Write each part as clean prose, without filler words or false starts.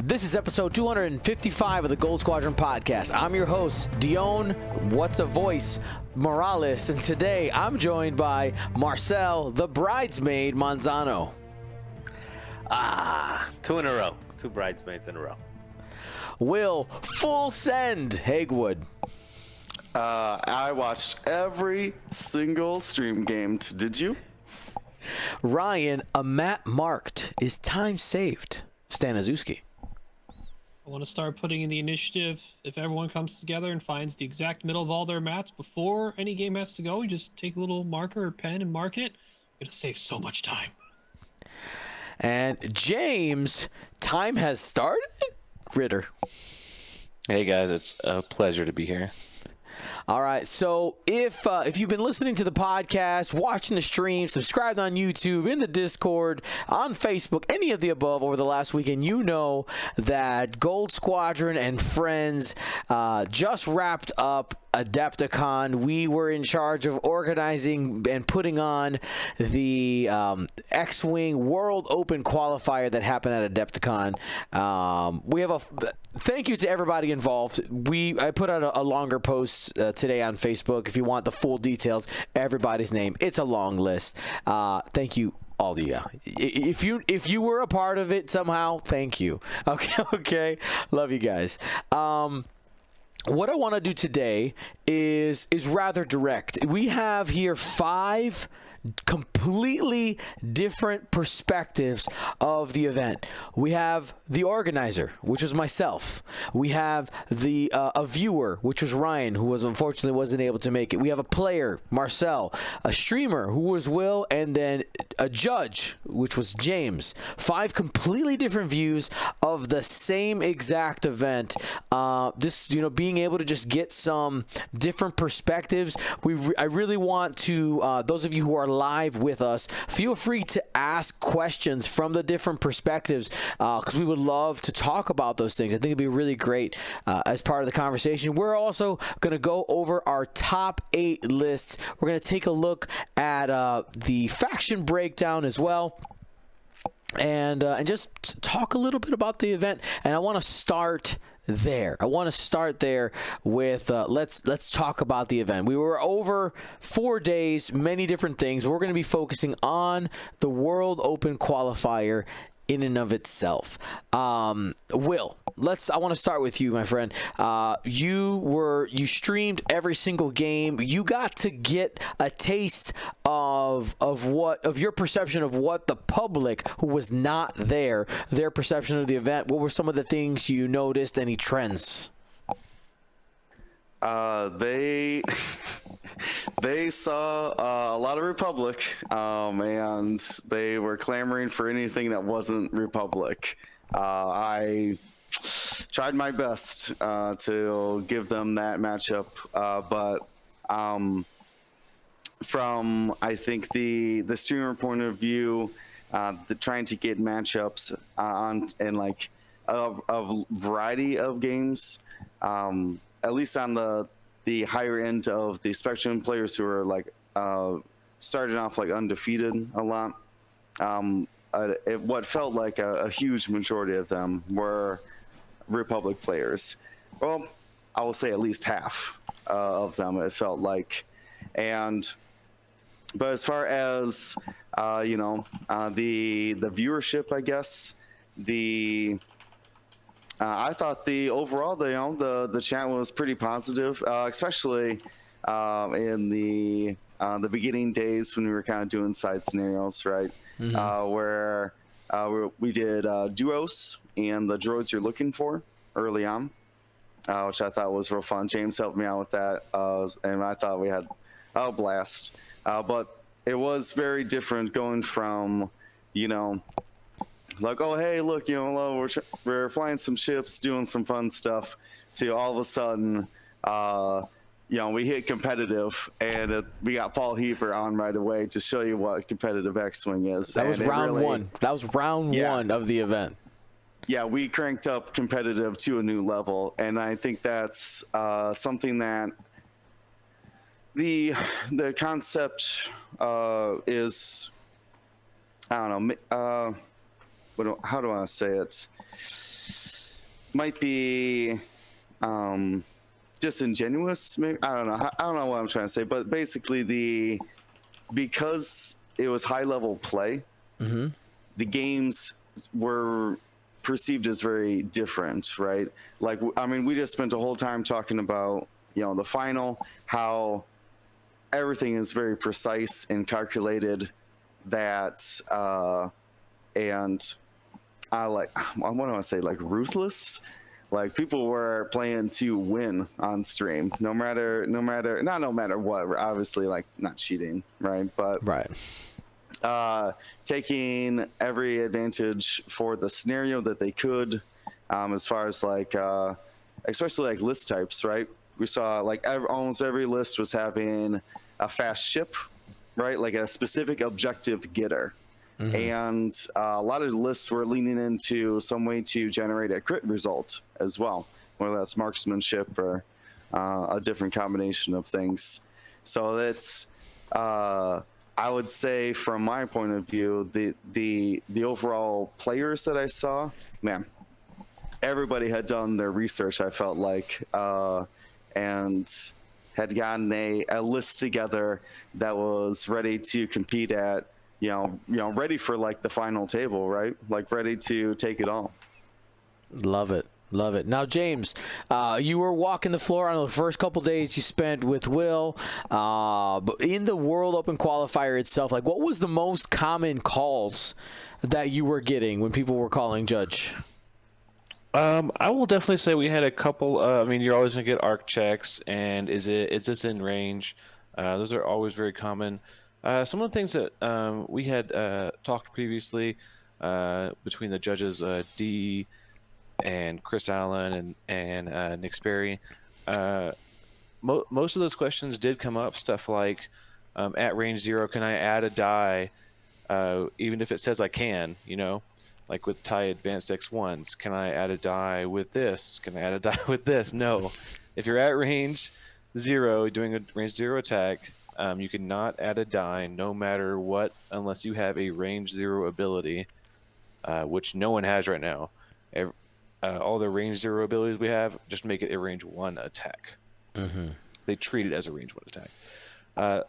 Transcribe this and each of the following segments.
This is episode 255 of the Gold Squadron podcast. I'm your host, Dion What's a Voice Morales, and today I'm joined by Marcel, the bridesmaid Manzano. Two in a row. Two bridesmaids in a row. Will, full send Hagewood. I watched every single stream game. Did you? Ryan, a map marked. Is time saved? Staniszewski. I want to start putting in the initiative. If everyone comes together and finds the exact middle of all their mats before any game has to go, you just take a little marker or pen and mark it. It'll save so much time. And James, time has started? Ritter. Hey guys, it's a pleasure to be here. All right, so if you've been listening to the podcast, watching the stream, subscribed on YouTube, in the Discord, on Facebook, any of the above over the last weekend, you know that Gold Squadron and friends just wrapped up Adepticon. We were in charge of organizing and putting on the X-Wing World Open qualifier that happened at Adepticon. We have a thank you to everybody involved. I put out a longer post today on Facebook. If you want the full details, everybody's name. It's a long list. Thank you. All the if you were a part of it somehow, thank you. Okay. Love you guys. What I want to do today is rather direct. We have here 5 completely different perspectives of the event. We have the organizer, which was myself. We have a viewer, which was Ryan, who unfortunately wasn't able to make it. We have a player, Marcel, a streamer, who was Will, and then a judge, which was James. 5 completely different views of the same exact event. Being able to just get some different perspectives. I really want to, those of you who are live with us, feel free to ask questions from the different perspectives because we would love to talk about those things. I think it'd be really great as part of the conversation. We're also going to go over our top 8 lists. We're going to take a look at the faction breakdown as well. And just talk a little bit about the event. And I want to start there. With let's talk about the event. We were over 4 days, many different things. We're going to be focusing on the World Open qualifier in and of itself. Will, I want to start with you, my friend. You streamed every single game. You got to get a taste of your perception of what the public who was not there, their perception of the event. What were some of the things you noticed? Any trends? They saw a lot of Republic, and they were clamoring for anything that wasn't Republic. I tried my best to give them that matchup, but from I think the streamer point of view, trying to get matchups on and like a variety of games. At least on the higher end of the spectrum, players who are like starting off like undefeated a lot. What felt like a huge majority of them were Republic players. Well, I will say at least half of them, it felt like. But as far as the viewership, I guess I thought the chat was pretty positive, especially in the beginning days when we were kind of doing side scenarios, right? Mm-hmm. Where we did duos and the droids you're looking for early on, which I thought was real fun. James helped me out with that, and I thought we had a blast. But it was very different going from, like, oh, hey, look, we're flying some ships, doing some fun stuff, to all of a sudden, we hit competitive, and we got Paul Heaver on right away to show you what competitive X-Wing is. That was round one. That was round one of the event. Yeah, we cranked up competitive to a new level, and I think that's something that the concept is, I don't know, how do I say it? might be disingenuous. Maybe I don't know. I don't know what I'm trying to say, but basically because it was high level play, the games were perceived as very different, right? Like, I mean, we just spent a whole time talking about, the final, how everything is very precise and calculated, that and I what do I say, like ruthless. Like, people were playing to win on stream, no matter what. Obviously, like, not cheating, right? But taking every advantage for the scenario that they could, as far as like, especially like list types, right? We saw like almost every list was having a fast ship, right? Like a specific objective getter. And a lot of the lists were leaning into some way to generate a crit result as well, whether that's marksmanship or a different combination of things. So that's, I would say, from my point of view, the overall players that I saw, man, everybody had done their research, I felt like, and had gotten a list together that was ready to compete at, ready for like the final table, right? Like, ready to take it all. Love it. Love it. Now, James, you were walking the floor on the first couple days you spent with Will. But in the World Open Qualifier itself, like, what was the most common calls that you were getting when people were calling Judge? I will definitely say we had a couple. I mean, you're always gonna get arc checks, and is this in range? Those are always very common. Some of the things that we had talked previously between the judges, D and Chris Allen and Nick Sperry, most of those questions did come up. Stuff like, at range 0, can I add a die, even if it says I can, like with TIE Advanced X1s, can I add a die with this? Can I add a die with this? No. If you're at range 0, doing a range 0 attack, you cannot add a die no matter what, unless you have a range 0 ability, which no one has right now. All the range 0 abilities we have just make it a range 1 attack. They treat it as a range 1 attack.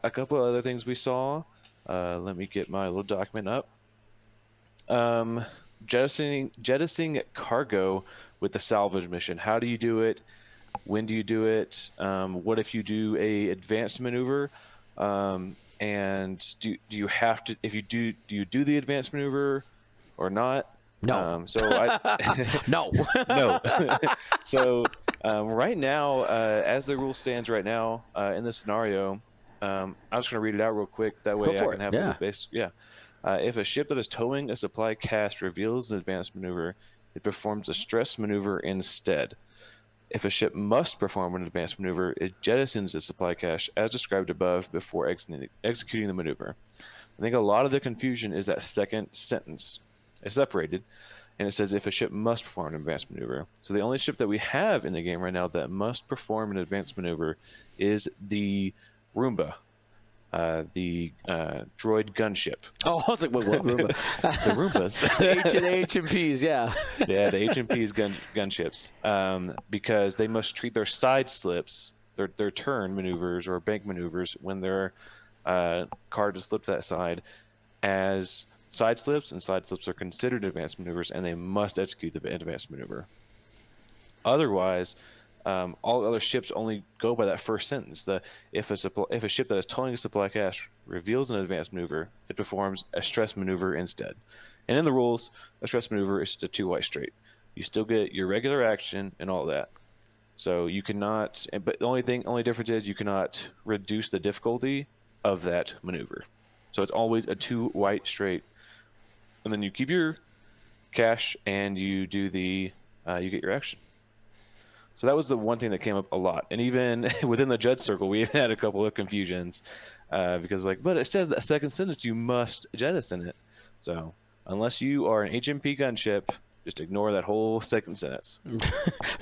A couple of other things we saw. Let me get my little document up. Jettisoning cargo with the salvage mission. How do you do it? When do you do it? What if you do a advanced maneuver? And do you have to, if you do you do the advanced maneuver or not? No. No. No. So right now, as the rule stands right now, in this scenario, I'm just going to read it out real quick. That way I can have a base. Yeah. If a ship that is towing a supply cache reveals an advanced maneuver, it performs a stress maneuver instead. If a ship must perform an advanced maneuver, it jettisons the supply cache as described above before executing the maneuver. I think a lot of the confusion is that second sentence. It's separated, and it says if a ship must perform an advanced maneuver. So the only ship that we have in the game right now that must perform an advanced maneuver is the Roomba, the droid gunship. Oh, I was like, what Roomba? The Roombas. The HMPs, yeah. Yeah, the HMPs gunships, because they must treat their side slips, their turn maneuvers or bank maneuvers when their car just slips that side, as side slips, and side slips are considered advanced maneuvers, and they must execute the advanced maneuver. Otherwise, all other ships only go by that first sentence. If a ship that is towing a supply cache reveals an advanced maneuver, it performs a stress maneuver instead. And in the rules, a stress maneuver is just a 2 white straight. You still get your regular action and all that. So you cannot, but the only difference is you cannot reduce the difficulty of that maneuver. So it's always a 2 white straight. And then you keep your cache and you do you get your action. So that was the one thing that came up a lot. And even within the judge circle, we had a couple of confusions because but it says that second sentence, you must jettison it. So unless you are an HMP gunship, just ignore that whole second sentence.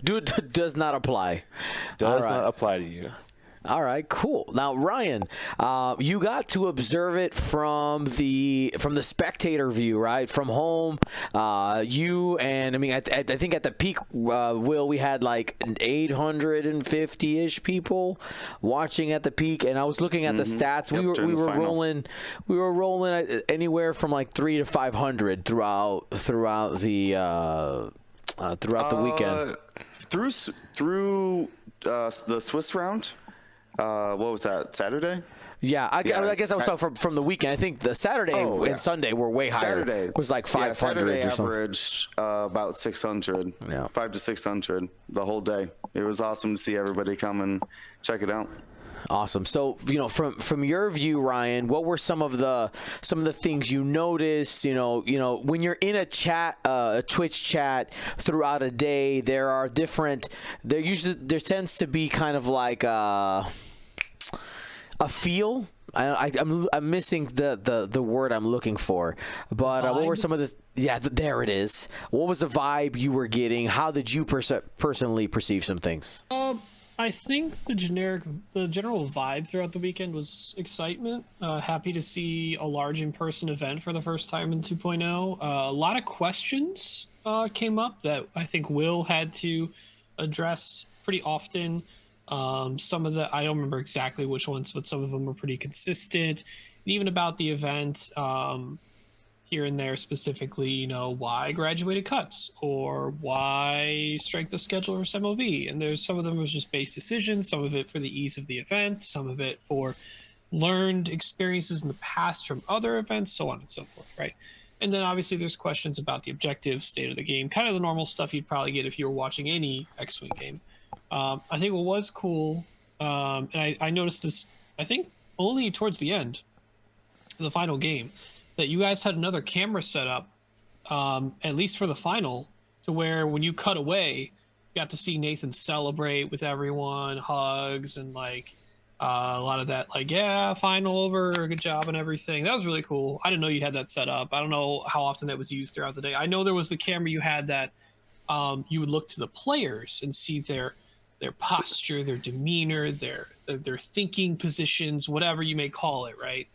Does not apply. Does not apply to you. All right, cool. Now, Ryan, you got to observe it from the spectator view, right? From home, you and I mean, I think at the peak, Will, we had like 850-ish people watching at the peak, and I was looking at the stats. Yep, we were final. rolling anywhere from like 300 to 500 throughout the weekend. Through the Swiss round. What was that? Saturday? Yeah, I guess I was talking from the weekend. I think the Saturday and Sunday were way higher. Saturday was like 500 Saturday or something. averaged about 600. Yeah. 500 to 600 the whole day. It was awesome to see everybody come and check it out. Awesome. So, from your view, Ryan, what were some of the things you noticed? When you're in a chat, a Twitch chat throughout a day, there tends to be kind of like a feel. I'm missing the word I'm looking for, but what were some of the? Yeah, there it is. What was the vibe you were getting? How did you personally perceive some things? I think the general vibe throughout the weekend was excitement. Happy to see a large in-person event for the first time in 2.0. A lot of questions came up that I think Will had to address pretty often. Some of I don't remember exactly which ones, but some of them were pretty consistent. And even about the event, here and there, specifically, why graduated cuts or why strength of schedule or MOV. And there's some of them was just base decisions, some of it for the ease of the event, some of it for learned experiences in the past from other events, so on and so forth, right? And then obviously there's questions about the objectives, state of the game, kind of the normal stuff you'd probably get if you were watching any X-Wing game. I think what was cool, and I noticed this, I think only towards the end of the final game, that you guys had another camera set up, at least for the final, to where when you cut away, you got to see Nathan celebrate with everyone, hugs, and like a lot of that, like, yeah, final over, good job and everything. That was really cool. I didn't know you had that set up. I don't know how often that was used throughout the day. I know there was the camera you had that you would look to the players and see their posture, their demeanor, their thinking positions, whatever you may call it, right?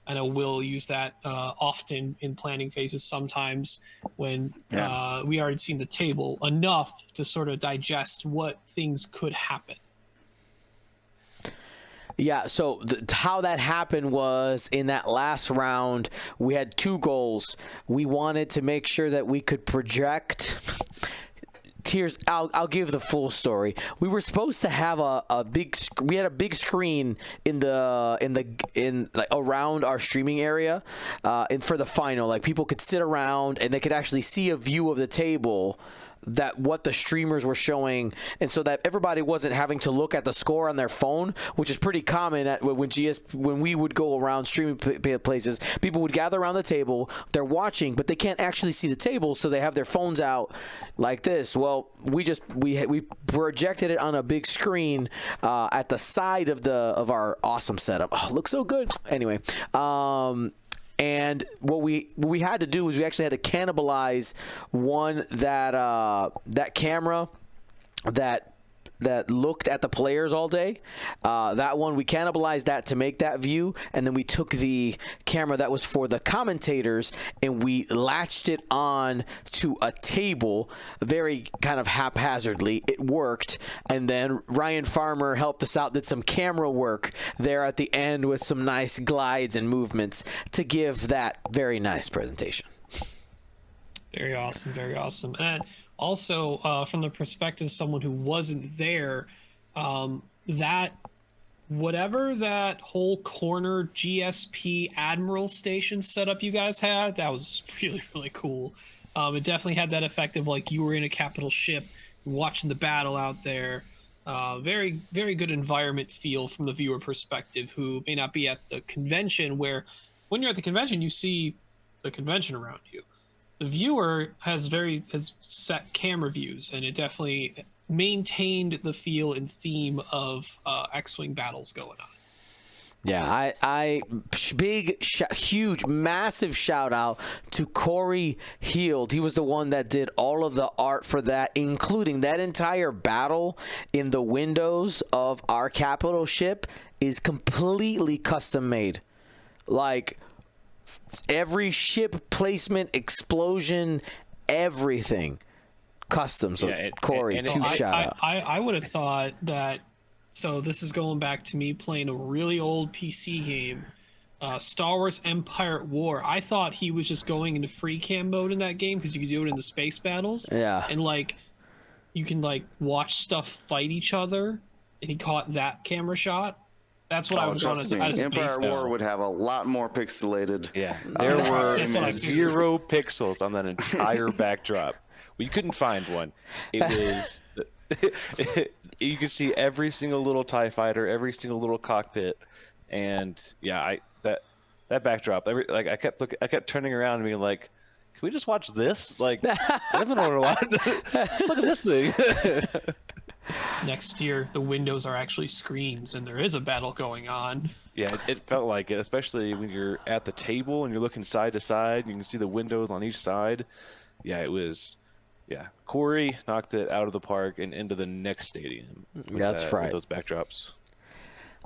I know Will use that often in planning phases sometimes when we already seen the table enough to sort of digest what things could happen. Yeah, so how that happened was in that last round, we had two goals. We wanted to make sure that we could project. I'll give the full story. We were supposed to have we had a big screen in around our streaming area, and for the final, like people could sit around and they could actually see a view of the table that what the streamers were showing, and so that everybody wasn't having to look at the score on their phone, which is pretty common when we would go around streaming places. People would gather around the table, they're watching, but they can't actually see the table, so they have their phones out like this. Well, we projected it on a big screen at the side of our awesome setup. Oh, it looks so good. Anyway, and what we had to do was we actually had to cannibalize one that camera that looked at the players all day. That one, we cannibalized that to make that view, and then we took the camera that was for the commentators and we latched it on to a table very kind of haphazardly. It worked, and then Ryan Farmer helped us out, did some camera work there at the end with some nice glides and movements to give that very nice presentation. Very awesome, very awesome. And also, from the perspective of someone who wasn't there, that whatever that whole corner GSP Admiral station setup you guys had, that was really, really cool. It definitely had that effect of like you were in a capital ship, watching the battle out there. Very, very good environment feel from the viewer perspective who may not be at the convention, where when you're at the convention, you see the convention around you. The viewer has set camera views, and it definitely maintained the feel and theme of X-Wing battles going on. Yeah, huge, massive shout out to Corey Heald. He was the one that did all of the art for that, including that entire battle in the windows of our capital ship is completely custom made. Like every ship placement, explosion, everything custom. So Corey, huge shout out. I would have thought that. So this is going back to me playing a really old PC game, Star Wars Empire at War. I thought he was just going into free cam mode in that game because you could do it in the space battles. Yeah. And like, you can like watch stuff fight each other, and he caught that camera shot. That's what I was trust me, Empire at War would have a lot more pixelated. Yeah, there were 0 pixels on that entire backdrop. We couldn't find one. It was. You could see every single little TIE fighter, every single little cockpit, and yeah, that backdrop. I kept turning around and being like, "Can we just watch this?" Like, I haven't ordered a lot. Just look at this thing. Next year, the windows are actually screens, and there is a battle going on. Yeah, it felt like it, especially when you're at the table and you're looking side to side. You can see the windows on each side. Yeah, it was. Yeah, Corey knocked it out of the park and into the next stadium. That's right. With those backdrops.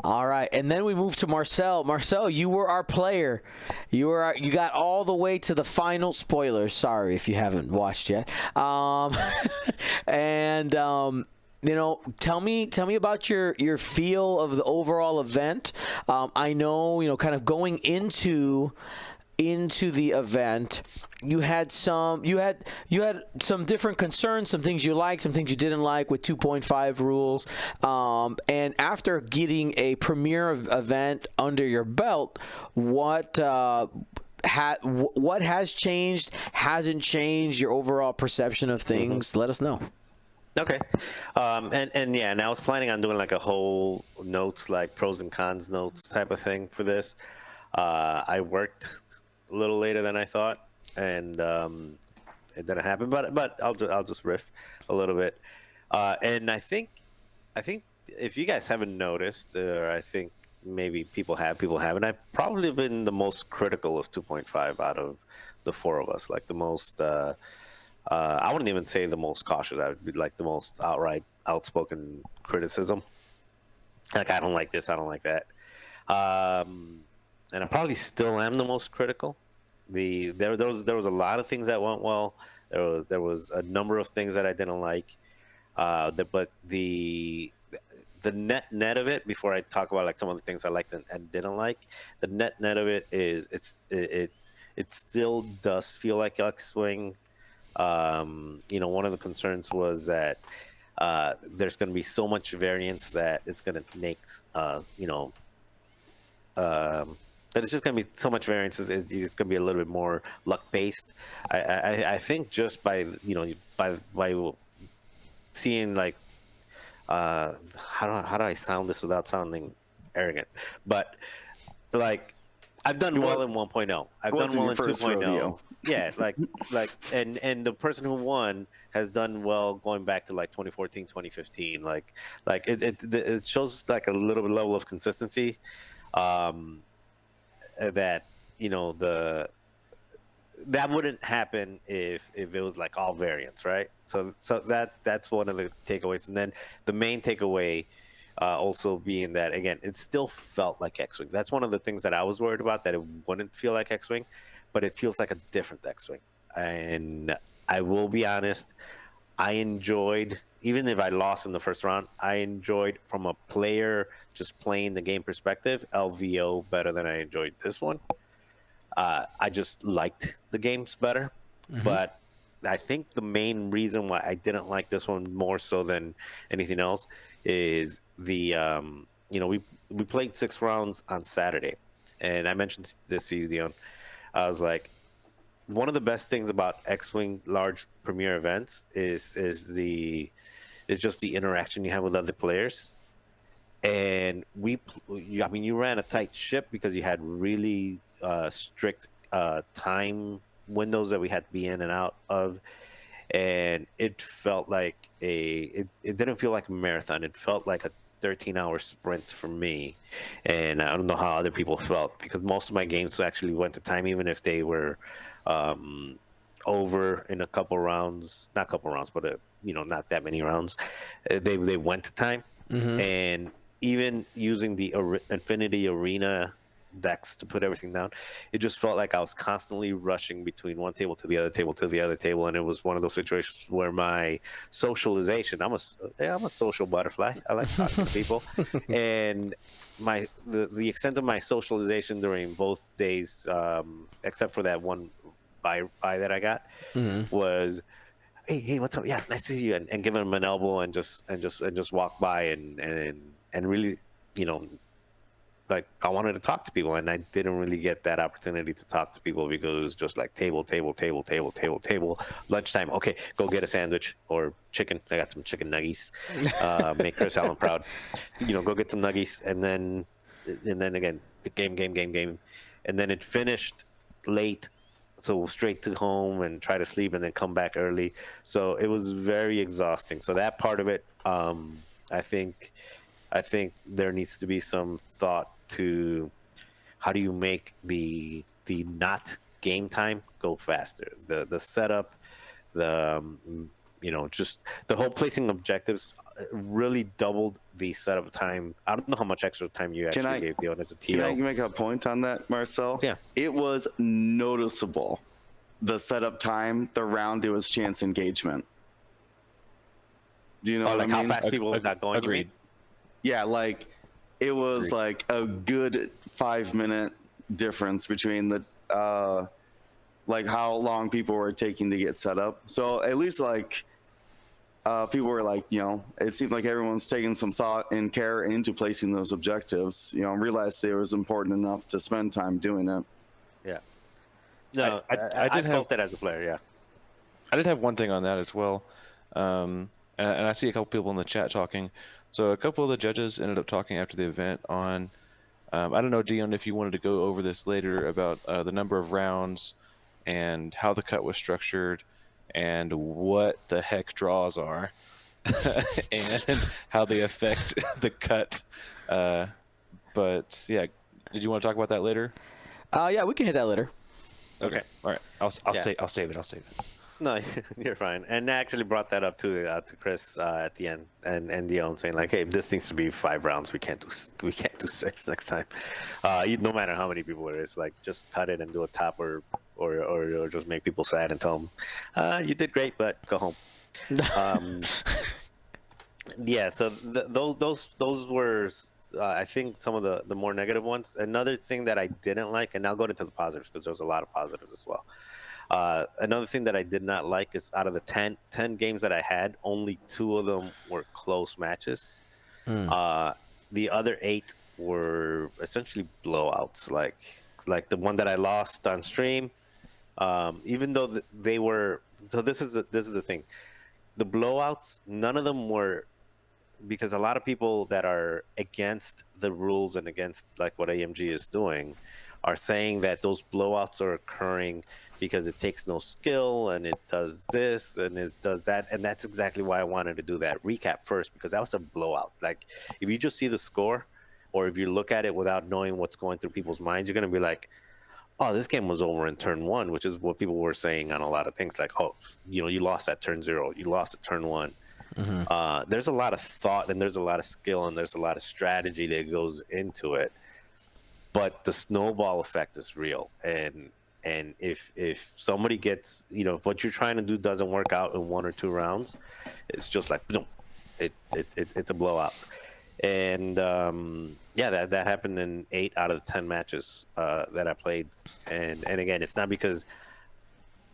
All right, and then we moved to Marcel. Marcel, you were our player. You got all the way to the final. Spoilers. Sorry if you haven't watched yet. You know, tell me about your feel of the overall event. I know, you know, kind of going into the event, you had some different concerns, some things you liked, some things you didn't like with 2.5 rules. And after getting a premiere event under your belt, what has changed, hasn't changed, your overall perception of things? Let us know. Okay. And yeah, and I was planning on doing like a whole notes, like pros and cons notes type of thing for this. I worked a little later than I thought, and it didn't happen. But I'll just riff a little bit. And I think if you guys haven't noticed, or I think maybe people haven't. I've probably been the most critical of 2.5 out of the 4 of us. Like the most. I wouldn't even say the most cautious. I would be like the most outright outspoken criticism. Like, I don't like this, I don't like that. And I probably still am the most critical. There was a lot of things that went well. There was a number of things that I didn't like. But the net of it, before I talk about like some of the things I liked and didn't like, the net of it is it still does feel like X-Wing. You know, one of the concerns was that there's going to be so much variance that it's going to make that it's just going to be so much variance. It's going to be a little bit more luck based. I think just by seeing like how do I sound this without sounding arrogant, but like I've done well in 1.0. I've done well in 2.0. Yeah, like and the person who won has done well going back to like 2014, 2015. Like it shows like a little bit level of consistency. That, you know, that wouldn't happen if it was like all variants, right? So that's one of the takeaways. And then the main takeaway also being that, again, it still felt like X-Wing. That's one of the things that I was worried about, that it wouldn't feel like X-Wing, but it feels like a different X-Wing. And I will be honest, I enjoyed, even if I lost in the first round, I enjoyed, from a player just playing the game perspective, LVO better than I enjoyed this one. I just liked the games better. Mm-hmm. But I think the main reason why I didn't like this one more so than anything else is the, you know, we played 6 rounds on Saturday. And I mentioned this to you, Dion. I was like, one of the best things about X-Wing large premiere events is just the interaction you have with other players. And you ran a tight ship because you had really strict time windows that we had to be in and out of, and it felt like it didn't feel like a marathon. It felt like a 13-hour sprint for me, and I don't know how other people felt, because most of my games actually went to time, even if they were over in a couple rounds, not couple rounds, but not that many rounds. They went to time, and even using the Infinity Arena decks to put everything down, it just felt like I was constantly rushing between one table to the other table to the other table, and it was one of those situations where my socialization, I'm a social butterfly. I like talking to people, and the extent of my socialization during both days, except for that one buy that I got, was, hey, what's up? Yeah, nice to see you, and give him an elbow and just walk by and really, like, I wanted to talk to people, and I didn't really get that opportunity to talk to people because it was just like table. Lunchtime, okay, go get a sandwich or chicken. I got some chicken nuggies. Make Chris Allen proud. Go get some nuggies, and then again, game, and then it finished late, so straight to home and try to sleep and then come back early. So it was very exhausting. So that part of it, I think there needs to be some thought to how do you make the not game time go faster. The setup, just the whole placing objectives really doubled the setup time. I don't know how much extra time you actually gave Dion as a TL. Can I make a point on that, Marcel? Yeah. It was noticeable, the setup time, the round it was chance engagement. Do you know what I mean? How fast people got going? Agreed. Yeah, like it was like a good 5-minute difference between the like how long people were taking to get set up. So at least like people were like, it seemed like everyone's taking some thought and care into placing those objectives, realized it was important enough to spend time doing it. Yeah. No, I felt that as a player, yeah. I did have one thing on that as well. And I see a couple people in the chat talking. So a couple of the judges ended up talking after the event on, I don't know, Dion, if you wanted to go over this later about the number of rounds and how the cut was structured and what the heck draws are and how they affect the cut. But yeah, did you want to talk about that later? Yeah, we can hit that later. Okay. All right. I'll save it. No, you're fine. And I actually brought that up to Chris at the end, and Dion saying like, "Hey, this needs to be 5 rounds. We can't do 6 next time. No matter how many people it is, like just cut it and do a top or just make people sad and tell them, you did great, but go home." Yeah. So those were. I think some of the more negative ones. Another thing that I didn't like, and I'll go into the positives because there's a lot of positives as well. Another thing that I did not like is out of the 10 games that I had, only 2 of them were close matches. The other 8 were essentially blowouts, like the one that I lost on stream. Even though they were, so this is the thing, the blowouts, none of them were, because a lot of people that are against the rules and against like what AMG is doing are saying that those blowouts are occurring because it takes no skill and it does this and it does that. And that's exactly why I wanted to do that recap first, because that was a blowout. Like if you just see the score or if you look at it without knowing what's going through people's minds, you're going to be like, oh, this game was over in turn 1, which is what people were saying on a lot of things. Like, oh, you lost at turn 0, you lost at turn 1. There's a lot of thought and there's a lot of skill and there's a lot of strategy that goes into it. But the snowball effect is real, and if somebody gets, if what you're trying to do doesn't work out in 1 or 2 rounds, it's just like boom, it's a blowout. And yeah, that happened in 8 out of the 10 matches that I played. And again, it's not because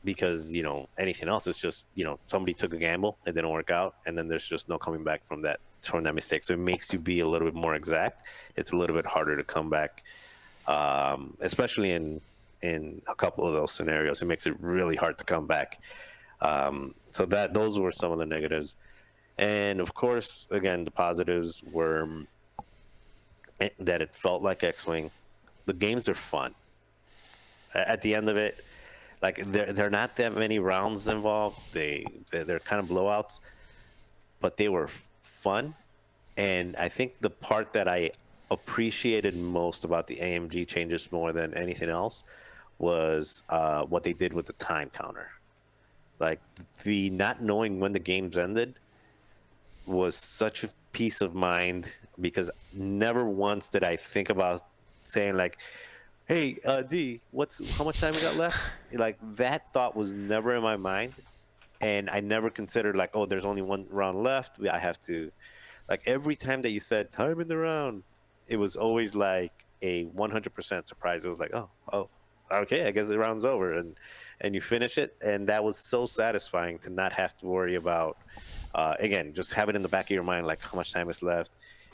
anything else. It's just somebody took a gamble, it didn't work out, and then there's just no coming back from that mistake. So it makes you be a little bit more exact. It's a little bit harder to come back. Especially in a couple of those scenarios, it makes it really hard to come back. So those were some of the negatives. And of course, again, the positives were that it felt like X-Wing. The games are fun. At the end of it, like they're not that many rounds involved. They're kind of blowouts, but they were fun. And I think the part that I appreciated most about the AMG changes more than anything else was what they did with the time counter. Like, the not knowing when the games ended was such a peace of mind, because never once did I think about saying like, hey, D, how much time we got left? Like, that thought was never in my mind. And I never considered like, oh, there's only one round left. I have to, like, every time that you said time in the round, it was always like a 100% surprise. It was like, oh, okay, I guess the round's over, and you finish it. And that was so satisfying to not have to worry about, again, just have it in the back of your mind, like how much time is left.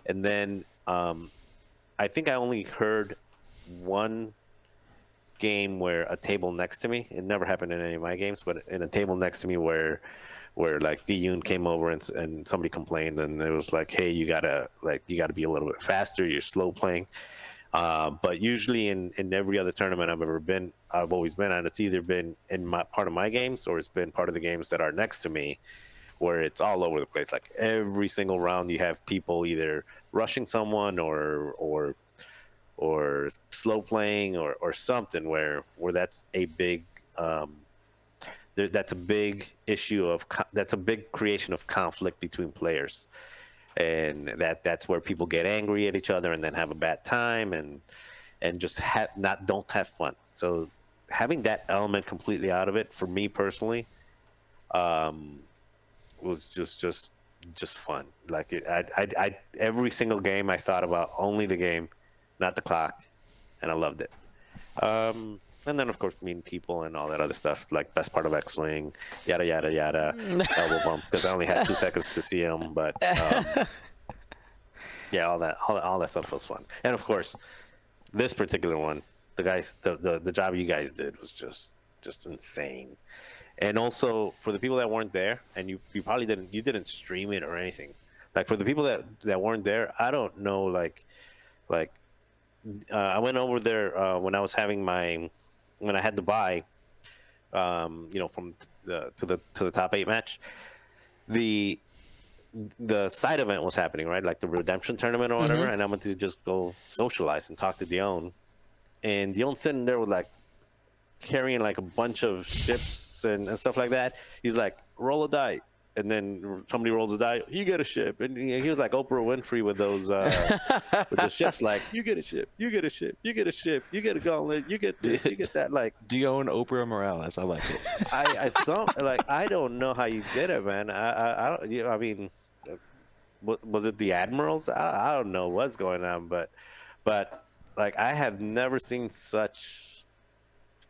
And then I think I only heard one game where a table next to me, it never happened in any of my games, but in a table next to me where like D-Yoon came over and somebody complained, and it was like, hey, you gotta be a little bit faster, you're slow playing. But usually in every other tournament I've always been on, it's either been in part of my games, or it's been part of the games that are next to me, where it's all over the place. Like, every single round you have people either rushing someone or slow playing or something where that's a big that's a big issue that's a big creation of conflict between players, and that's where people get angry at each other and then have a bad time and just don't have fun. So having that element completely out of it, for me personally, was just fun. Like, I every single game I thought about only the game, not the clock, and I loved it. And then, of course, meeting people and all that other stuff, like best part of X-Wing, yada, yada, yada, elbow bump, because I only had 2 seconds to see him. But, yeah, all that stuff was fun. And, of course, this particular one, the job you guys did was just insane. And also, for the people that weren't there, and you probably didn't stream it or anything. Like, for the people that weren't there, I don't know, like I went over there when I was when I had to buy, from to the top 8 match. The side event was happening, right? Like the redemption tournament or whatever, and I went to just go socialize and talk to Dion. And Dion's sitting there with like carrying like a bunch of ships and stuff like that. He's like, roll a die. And then somebody rolls a die, you get a ship. And he was like Oprah Winfrey with those with the ships, like, you get a ship, you get a ship, you get a ship, you get a gauntlet, you get this, you get that. Like, Dion Oprah Morales, I like it. I don't know how you did it, man. I mean, was it the admirals? I don't know what's going on, but like, I have never seen such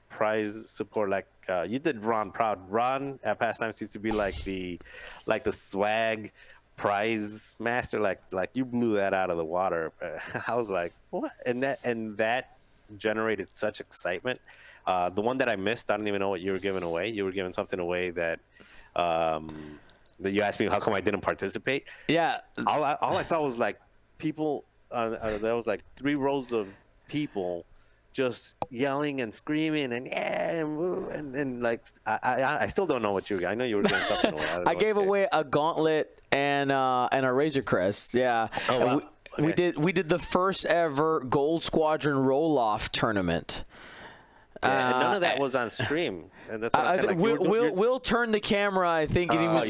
prize support. Like, you did Ron proud. Ron at Pastimes used to be like the swag prize master. Like you blew that out of the water. I was like, what? And that generated such excitement. The one that I missed, I don't even know what you were giving away. You were giving something away that you asked me how come I didn't participate. Yeah. All I saw was like people. There was like 3 rows of people just yelling and screaming and like I still don't know what you. I know you were doing something away. I gave away a gauntlet and a Razor Crest. Yeah. Oh, wow. We did the first ever Gold Squadron RollOff tournament. Yeah, and none of that was on stream. And that's what I'm saying. Like, we'll turn the camera. I think. And he was,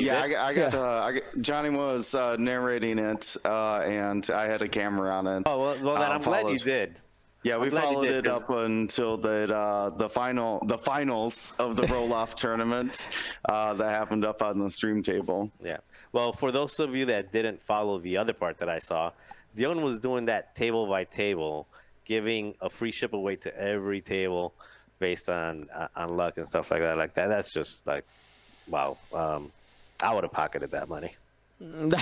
Johnny was narrating it, and I had a camera on it. Oh well, then I'm glad you did. Yeah, we followed it up until the finals of the RollOff tournament that happened up on the stream table. Yeah. Well, for those of you that didn't follow the other part that I saw, Dion was doing that table by table, giving a free ship away to every table based on luck and stuff like that. Like that. That's just like, wow. I would have pocketed that money. But,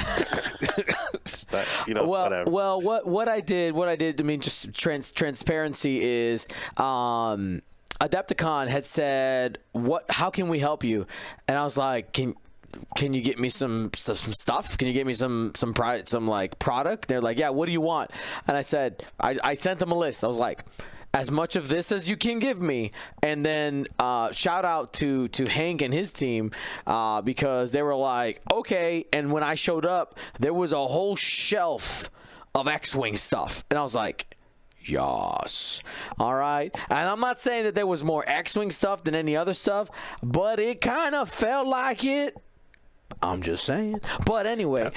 whatever. Well, what I did, I mean, just transparency is, Adepticon had said, how can we help you? And I was like, can you get me some stuff? Can you get me some like product? They're like, yeah, what do you want? And I said, I sent them a list. I was like, as much of this as you can give me. And then shout out to Hank and his team because they were like, okay. And when I showed up, there was a whole shelf of X-Wing stuff. And I was like, yes. All right. And I'm not saying that there was more X-Wing stuff than any other stuff, but it kind of felt like it. I'm just saying. But anyway. All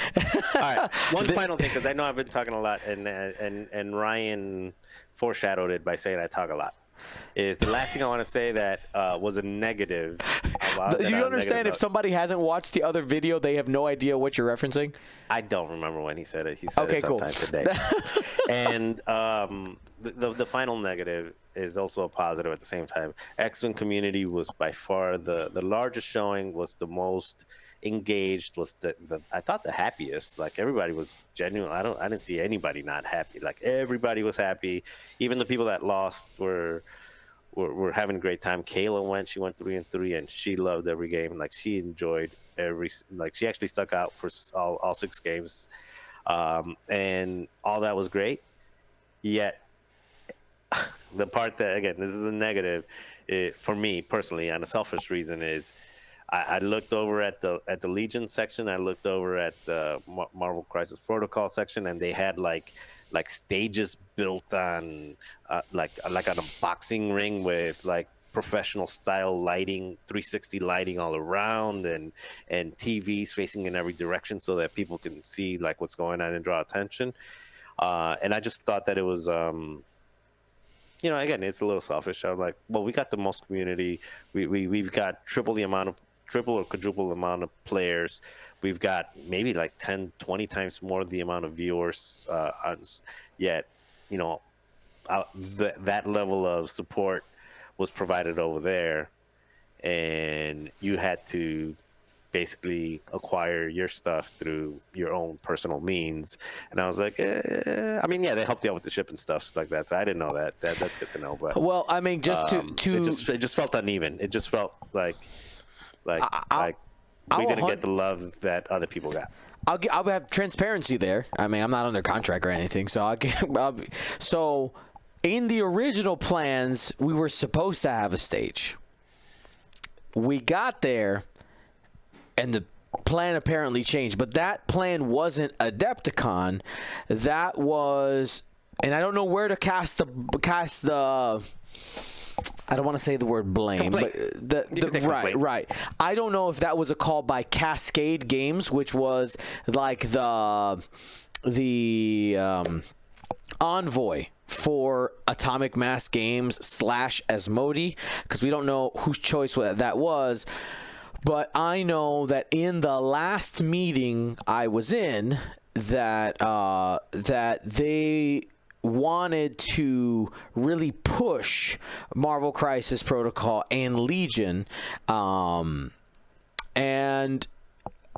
right. One final thing, because I know I've been talking a lot, and Ryan foreshadowed it by saying I talk a lot. Is the last thing I want to say that was a negative. You understand if somebody hasn't watched the other video, they have no idea what you're referencing? I don't remember when he said it. He said it sometime today. And the final negative is also a positive at the same time. X-Wing community was by far the largest showing, was the most engaged, was the I thought the happiest. Like everybody was genuine. I didn't see anybody not happy. Like everybody was happy. Even the people that lost were having a great time. Kayla went. She went 3-3, and she loved every game. Like she enjoyed she actually stuck out for all 6 games, and all that was great. Yet the part that, again, this is a negative for me personally, on a selfish reason, is I looked over at the Legion section. I looked over at the Marvel Crisis Protocol section, and they had like stages built on like on a boxing ring with like professional style lighting, 360 lighting all around, and TVs facing in every direction so that people can see like what's going on and draw attention. And I just thought that it was, again, it's a little selfish. I'm like, well, we got the most community. We've got triple or quadruple amount of players. We've got maybe like 10, 20 times more the amount of viewers. Yet, that level of support was provided over there, and you had to basically acquire your stuff through your own personal means. And I was like, they helped you out with the ship and stuff like that. So I didn't know that. That's good to know. But well, I mean, just it just felt uneven. It just felt like we didn't get the love that other people got. I'll have transparency there. I mean, I'm not under contract or anything, so so in the original plans, we were supposed to have a stage. We got there, and the plan apparently changed. But that plan wasn't Adepticon. That was, and I don't know where to cast the. I don't want to say the word blame, Complaint. but right. I don't know if that was a call by Cascade Games, which was like the envoy for Atomic Mass Games / Asmodee, because we don't know whose choice that was. But I know that in the last meeting I was in, that they wanted to really push Marvel Crisis Protocol and Legion, and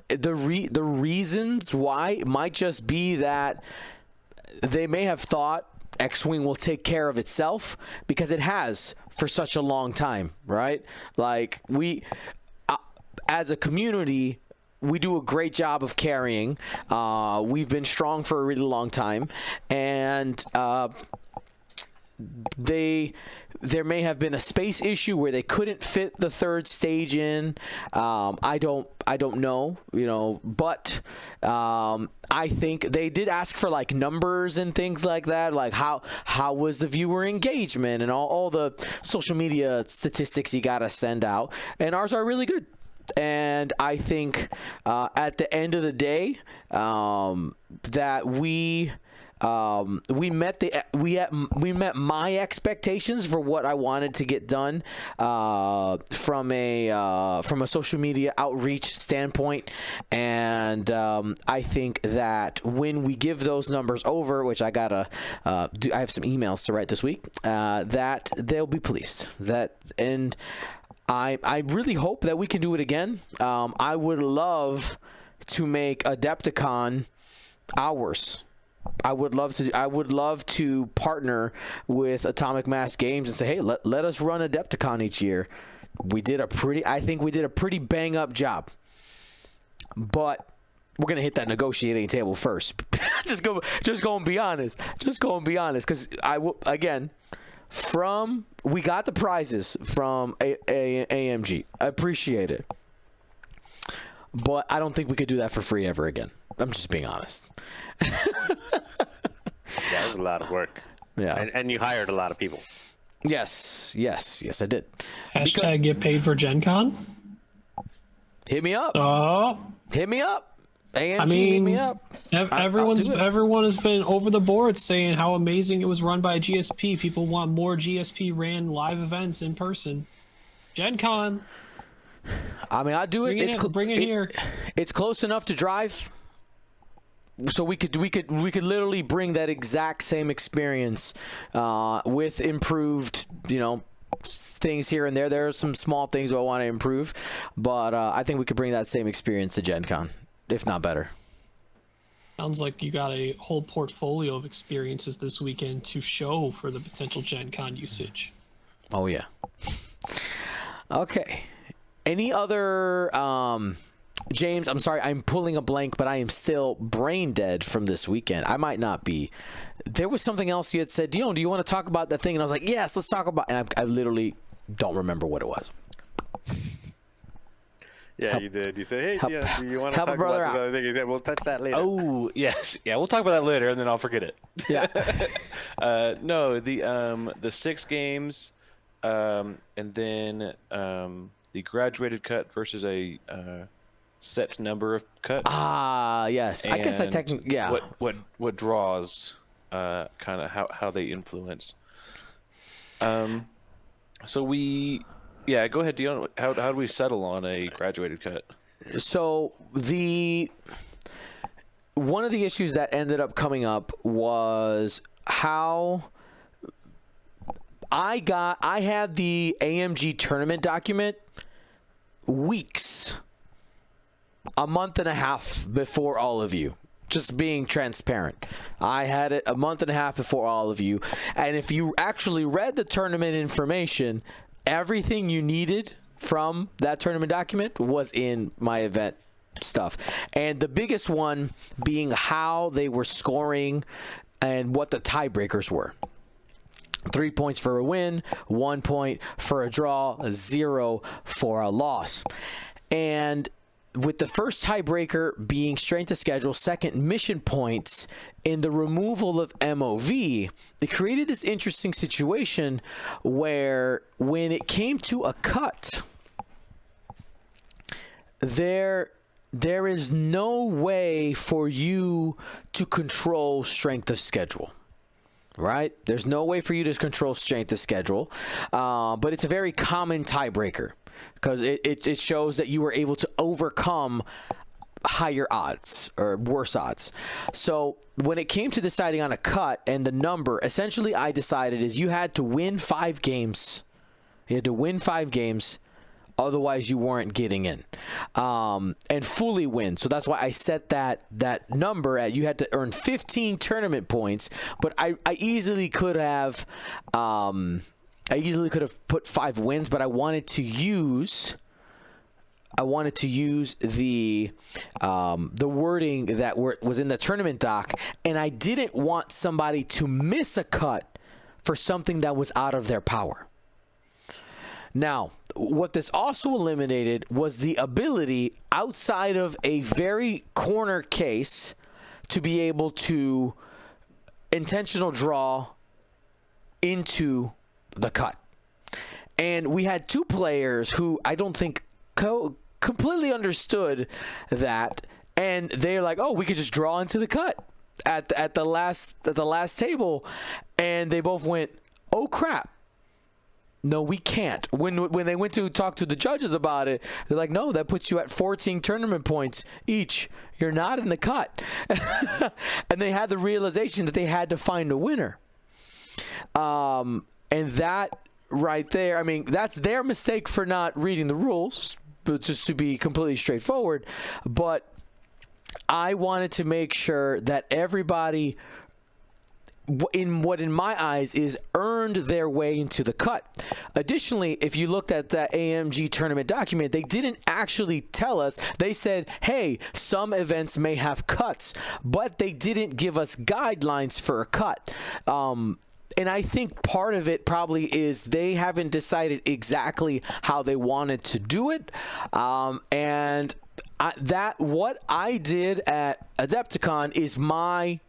the reasons why might just be that they may have thought X-Wing will take care of itself, because it has for such a long time, right? Like we, as a community, we do a great job of carrying. We've been strong for a really long time, and there may have been a space issue where they couldn't fit the third stage in. I don't know, but I think they did ask for like numbers and things like that, like how was the viewer engagement and all the social media statistics you gotta send out, and ours are really good. And I think at the end of the day, that we met my expectations for what I wanted to get done from a social media outreach standpoint, and I think that when we give those numbers over, which I have some emails to write this week, that they'll be pleased. I really hope that we can do it again. I would love to make Adepticon ours. I would love to partner with Atomic Mass Games and say, hey, let us run Adepticon each year. I think we did a pretty bang up job. But we're gonna hit that negotiating table first. just go and be honest. Because we got the prizes from AMG. I appreciate it. But I don't think we could do that for free ever again. I'm just being honest. Yeah, it was a lot of work. Yeah. And you hired a lot of people. Yes, I did. Hashtag get paid for GenCon. Hit me up. Hit me up. AMG, I mean, hit me up. Everyone has been over the board saying how amazing it was run by GSP. People want more GSP ran live events in person. GenCon. I mean, I do it. Bring it here. It's close enough to drive, so we could literally bring that exact same experience with improved, things here and there. There are some small things I want to improve, but I think we could bring that same experience to GenCon, if not better. Sounds like you got a whole portfolio of experiences this weekend to show for the potential GenCon usage. Oh yeah. Okay. Any other James, I'm sorry, I'm pulling a blank, but I am still brain dead from this weekend. I might not be. There was something else you had said, Dion, do you want to talk about that thing? And I was like, yes, let's talk about, and I literally don't remember what it was. Yeah, you did. You said, hey, Dion, do you want to help talk a brother about this out. other thing? He said, we'll touch that later. Oh, yes. Yeah, we'll talk about that later, and then I'll forget it. Yeah. No, the 6 games, and then the graduated cut versus a set number of cut. Yes. I guess I technically, yeah. What draws, kind of how they influence. So go ahead, Dion. How do we settle on a graduated cut? So one of the issues that ended up coming up was how I had the AMG tournament document weeks, a month and a half before all of you. Just being transparent. I had it a month and a half before all of you. And if you actually read the tournament information, everything you needed from that tournament document was in my event stuff. And the biggest one being how they were scoring and what the tiebreakers were. 3 points for a win, 1 point for a draw, 0 for a loss. And with the first tiebreaker being strength of schedule, second mission points, in the removal of MOV, it created this interesting situation where when it came to a cut, there is no way for you to control strength of schedule. Right? There's no way for you to control strength of schedule, but it's a very common tiebreaker because it shows that you were able to overcome higher odds or worse odds. So when it came to deciding on a cut and the number, essentially I decided is you had to win 5 games. You had to win 5 games. Otherwise, you weren't getting in, and fully win. So that's why I set that number at you had to earn 15 tournament points. But I easily could have put 5 wins. But I wanted to use the wording that was in the tournament doc, and I didn't want somebody to miss a cut for something that was out of their power. Now, what this also eliminated was the ability outside of a very corner case to be able to intentional draw into the cut. And we had 2 players who I don't think completely understood that, and they're like, "Oh, we could just draw into the cut at the last table," and they both went, "Oh crap. No, we can't." When they went to talk to the judges about it, they're like, "No, that puts you at 14 tournament points each. You're not in the cut." And they had the realization that they had to find a winner. And that right there, I mean, that's their mistake for not reading the rules, but just to be completely straightforward. But I wanted to make sure that everybody in my eyes is earned their way into the cut. Additionally, if you looked at that AMG tournament document, they didn't actually tell us. They said, hey, some events may have cuts, but they didn't give us guidelines for a cut. And I think part of it probably is they haven't decided exactly how they wanted to do it. What I did at Adepticon is my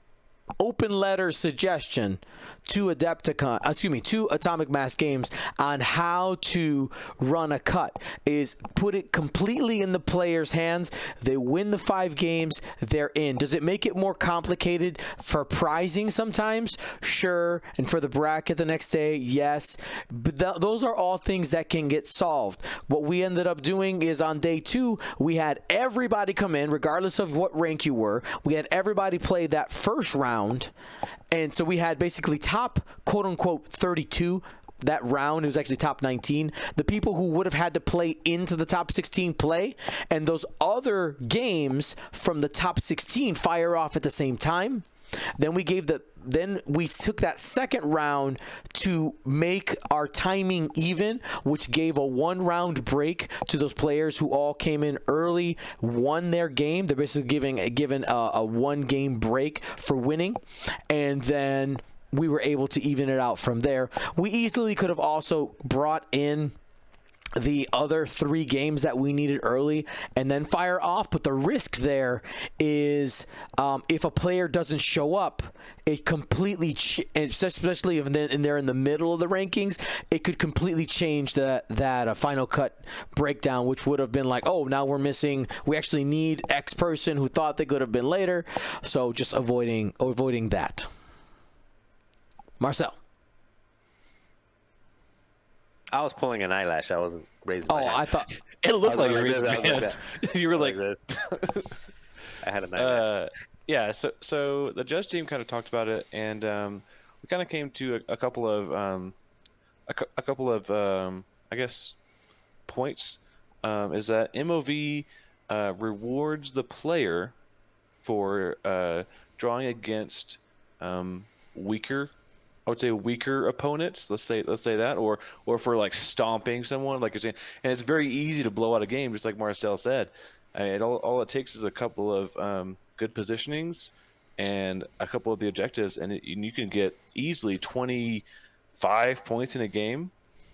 open letter suggestion to to Atomic Mass Games on how to run a cut is put it completely in the player's hands. They win the 5 games, they're in. Does it make it more complicated for prizing sometimes? Sure. And for the bracket the next day, yes. But those are all things that can get solved. What we ended up doing is on day 2, we had everybody come in, regardless of what rank you were. We had everybody play that first round. And so we had basically top, quote unquote, 32 that round. It was actually top 19. The people who would have had to play into the top 16 play, and those other games from the top 16 fire off at the same time. Then we took that second round to make our timing even, which gave a 1-round break to those players who all came in early, won their game. They're basically given a 1-game break for winning, and then we were able to even it out from there. We easily could have also brought in the other 3 games that we needed early and then fire off, but the risk there is if a player doesn't show up, it completely especially if they're in the middle of the rankings, it could completely change that final cut breakdown, which would have been like, oh, now we actually need X person who thought they could have been later. So just avoiding that. Marcel. I was pulling an eyelash. I wasn't raising my hand. I thought It looked like I you was were like raising this, hands. You were like, this. I had an eyelash. yeah. So the judge team kind of talked about it, and we kind of came to a couple of I guess points. Is that MOV rewards the player for drawing against weaker opponents. Let's say that, or for like stomping someone, like you're saying. And it's very easy to blow out a game, just like Marcel said. All it takes is a couple of good positionings and a couple of the objectives, and you can get easily 25 points in a game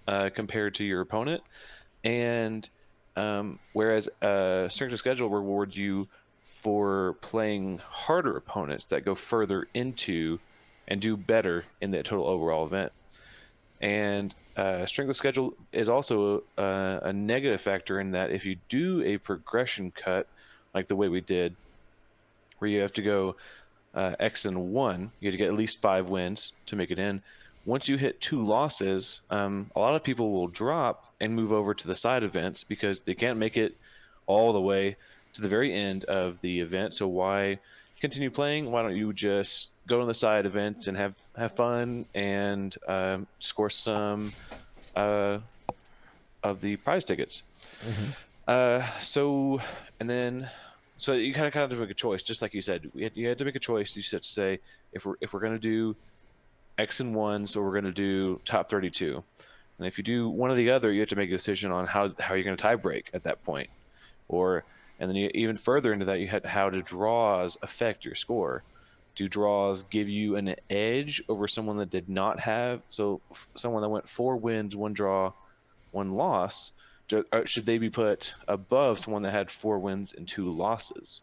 compared to your opponent. And whereas strength of schedule rewards you for playing harder opponents that go further into and do better in the total overall event. And strength of schedule is also a negative factor in that if you do a progression cut, like the way we did, where you have to go X and 1, you have to get at least 5 wins to make it in. Once you hit 2 losses, a lot of people will drop and move over to the side events because they can't make it all the way to the very end of the event. So why continue playing? Why don't you just go to the side events and have fun and score some of the prize tickets? So you kind of have to make a choice, just like you said. You had to make a choice. You had to say if we're going to do X and 1, so we're going to do top 32. And if you do one or the other, you have to make a decision on how you're going to tie break at that point. And then even further into that, you had how do draws affect your score. Do draws give you an edge over someone that did not have? So someone that went 4 wins, 1 draw, 1 loss, should they be put above someone that had 4 wins and 2 losses?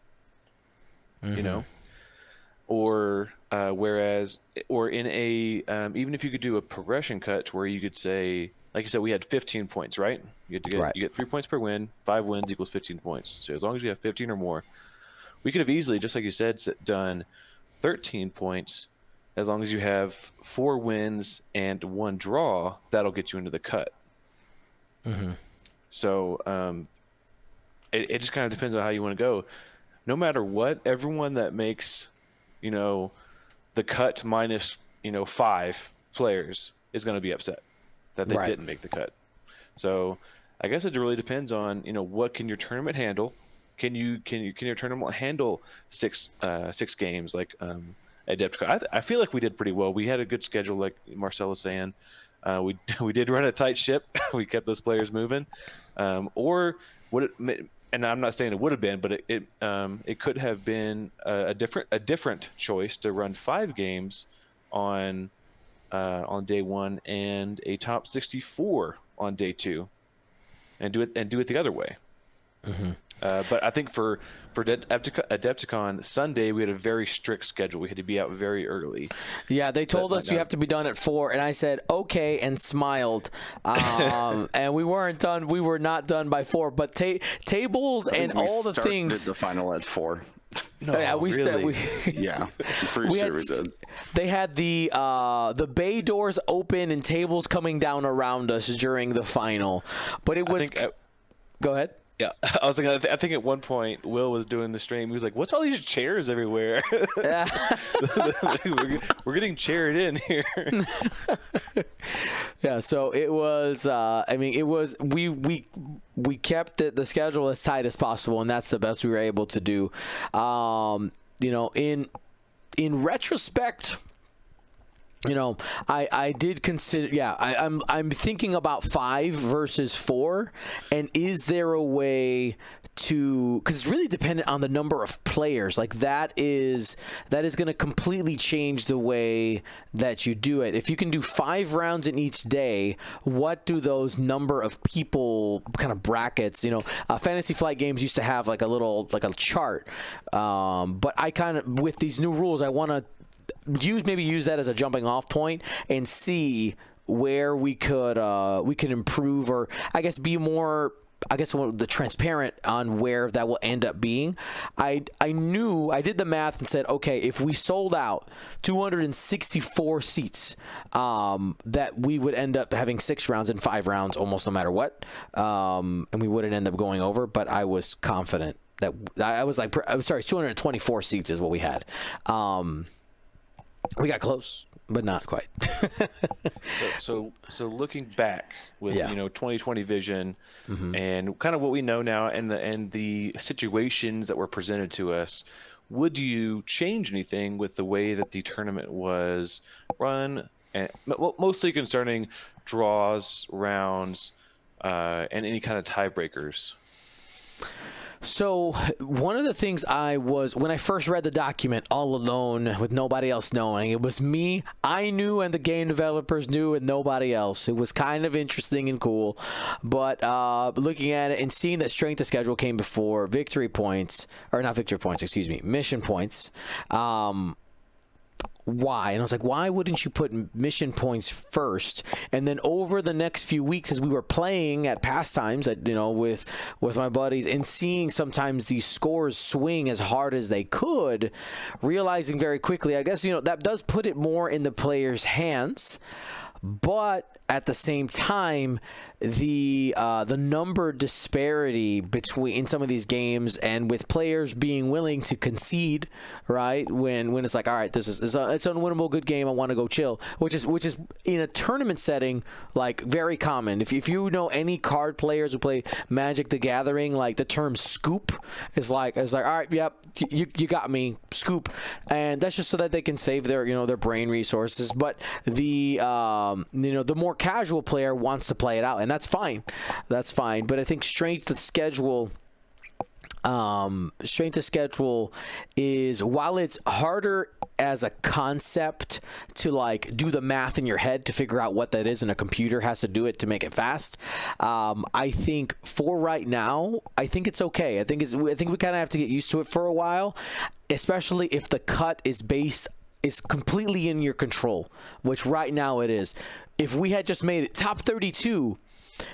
You know? Or in a even if you could do a progression cut to where you could say, like you said, we had 15 points, right? You get 3 points per win. 5 wins equals 15 points. So as long as you have 15 or more, we could have easily, just like you said, done 13 points. As long as you have 4 wins and 1 draw, that'll get you into the cut. So it just kind of depends on how you want to go. No matter what, everyone that makes, the cut minus, 5 players is going to be upset that they didn't make the cut. So I guess it really depends on, what can your tournament handle? Can your tournament handle 6 games like Adepticon? I feel like we did pretty well. We had a good schedule, like Marcel was saying. We did run a tight ship. We kept those players moving. Or would it? And I'm not saying it would have been, but it could have been a different choice to run 5 games on on day 1 and a top 64 on day 2, and do it the other way. But I think for Adepticon Sunday, we had a very strict schedule. We had to be out very early. Yeah, they told us you have to be done at 4, and I said okay and smiled. And we weren't done. We were not done by 4. But tables and all the things. The final at 4. No, yeah, we really? said we. Yeah, I'm pretty sure we did. They had the bay doors open and tables coming down around us during the final, but it was. Go ahead. Yeah, I was like, I think at one point Will was doing the stream. He was like, "What's all these chairs everywhere?" we're getting chaired in here. Yeah, so it was. I mean, it was. We kept the schedule as tight as possible, and that's the best we were able to do. You know, in retrospect. You know, I did consider, yeah, I'm thinking about 5 versus 4, and is there a way to, because it's really dependent on the number of players, like that is going to completely change the way that you do it. If you can do 5 rounds in each day, what do those number of people kind of brackets, you know, Fantasy Flight Games used to have like a chart, but I kind of, with these new rules, I want to use that as a jumping off point and see where we could improve, or I guess be more, I guess, the transparent on where that will end up being. I did the math and said, okay, if we sold out 264 seats, that we would end up having 6 rounds and 5 rounds almost no matter what, and we wouldn't end up going over. But I was confident that I was like, I'm sorry, 224 seats is what we had. We got close, but not quite. so looking back with 2020 vision, and kind of what we know now, and the situations that were presented to us, would you change anything with the way that the tournament was run, and mostly concerning draws, rounds, and any kind of tiebreakers? So one of the things when I first read the document all alone with nobody else knowing, it was me, I knew, and the game developers knew, and nobody else. It was kind of interesting and cool, but looking at it and seeing that strength of schedule came before mission points. Why? And I was like, why wouldn't you put mission points first? And then over the next few weeks, as we were playing at pastimes, with my buddies, and seeing sometimes these scores swing as hard as they could, realizing very quickly, I guess, that does put it more in the players' hands. But at the same time, the number disparity in some of these games, and with players being willing to concede, right, when it's like, all right, it's an unwinnable good game, I want to go chill, which is in a tournament setting like very common. If you know any card players who play Magic the Gathering, like the term scoop is like, all right, yep, you got me, scoop, and that's just so that they can save their brain resources. But the more casual player wants to play it out, and that's fine. But I think strength of schedule is, while it's harder as a concept to like do the math in your head to figure out what that is, and a computer has to do it to make it fast, I think for right now, I think it's okay. I think we kind of have to get used to it for a while, especially if the cut is completely in your control, which right now it is. If we had just made it top 32,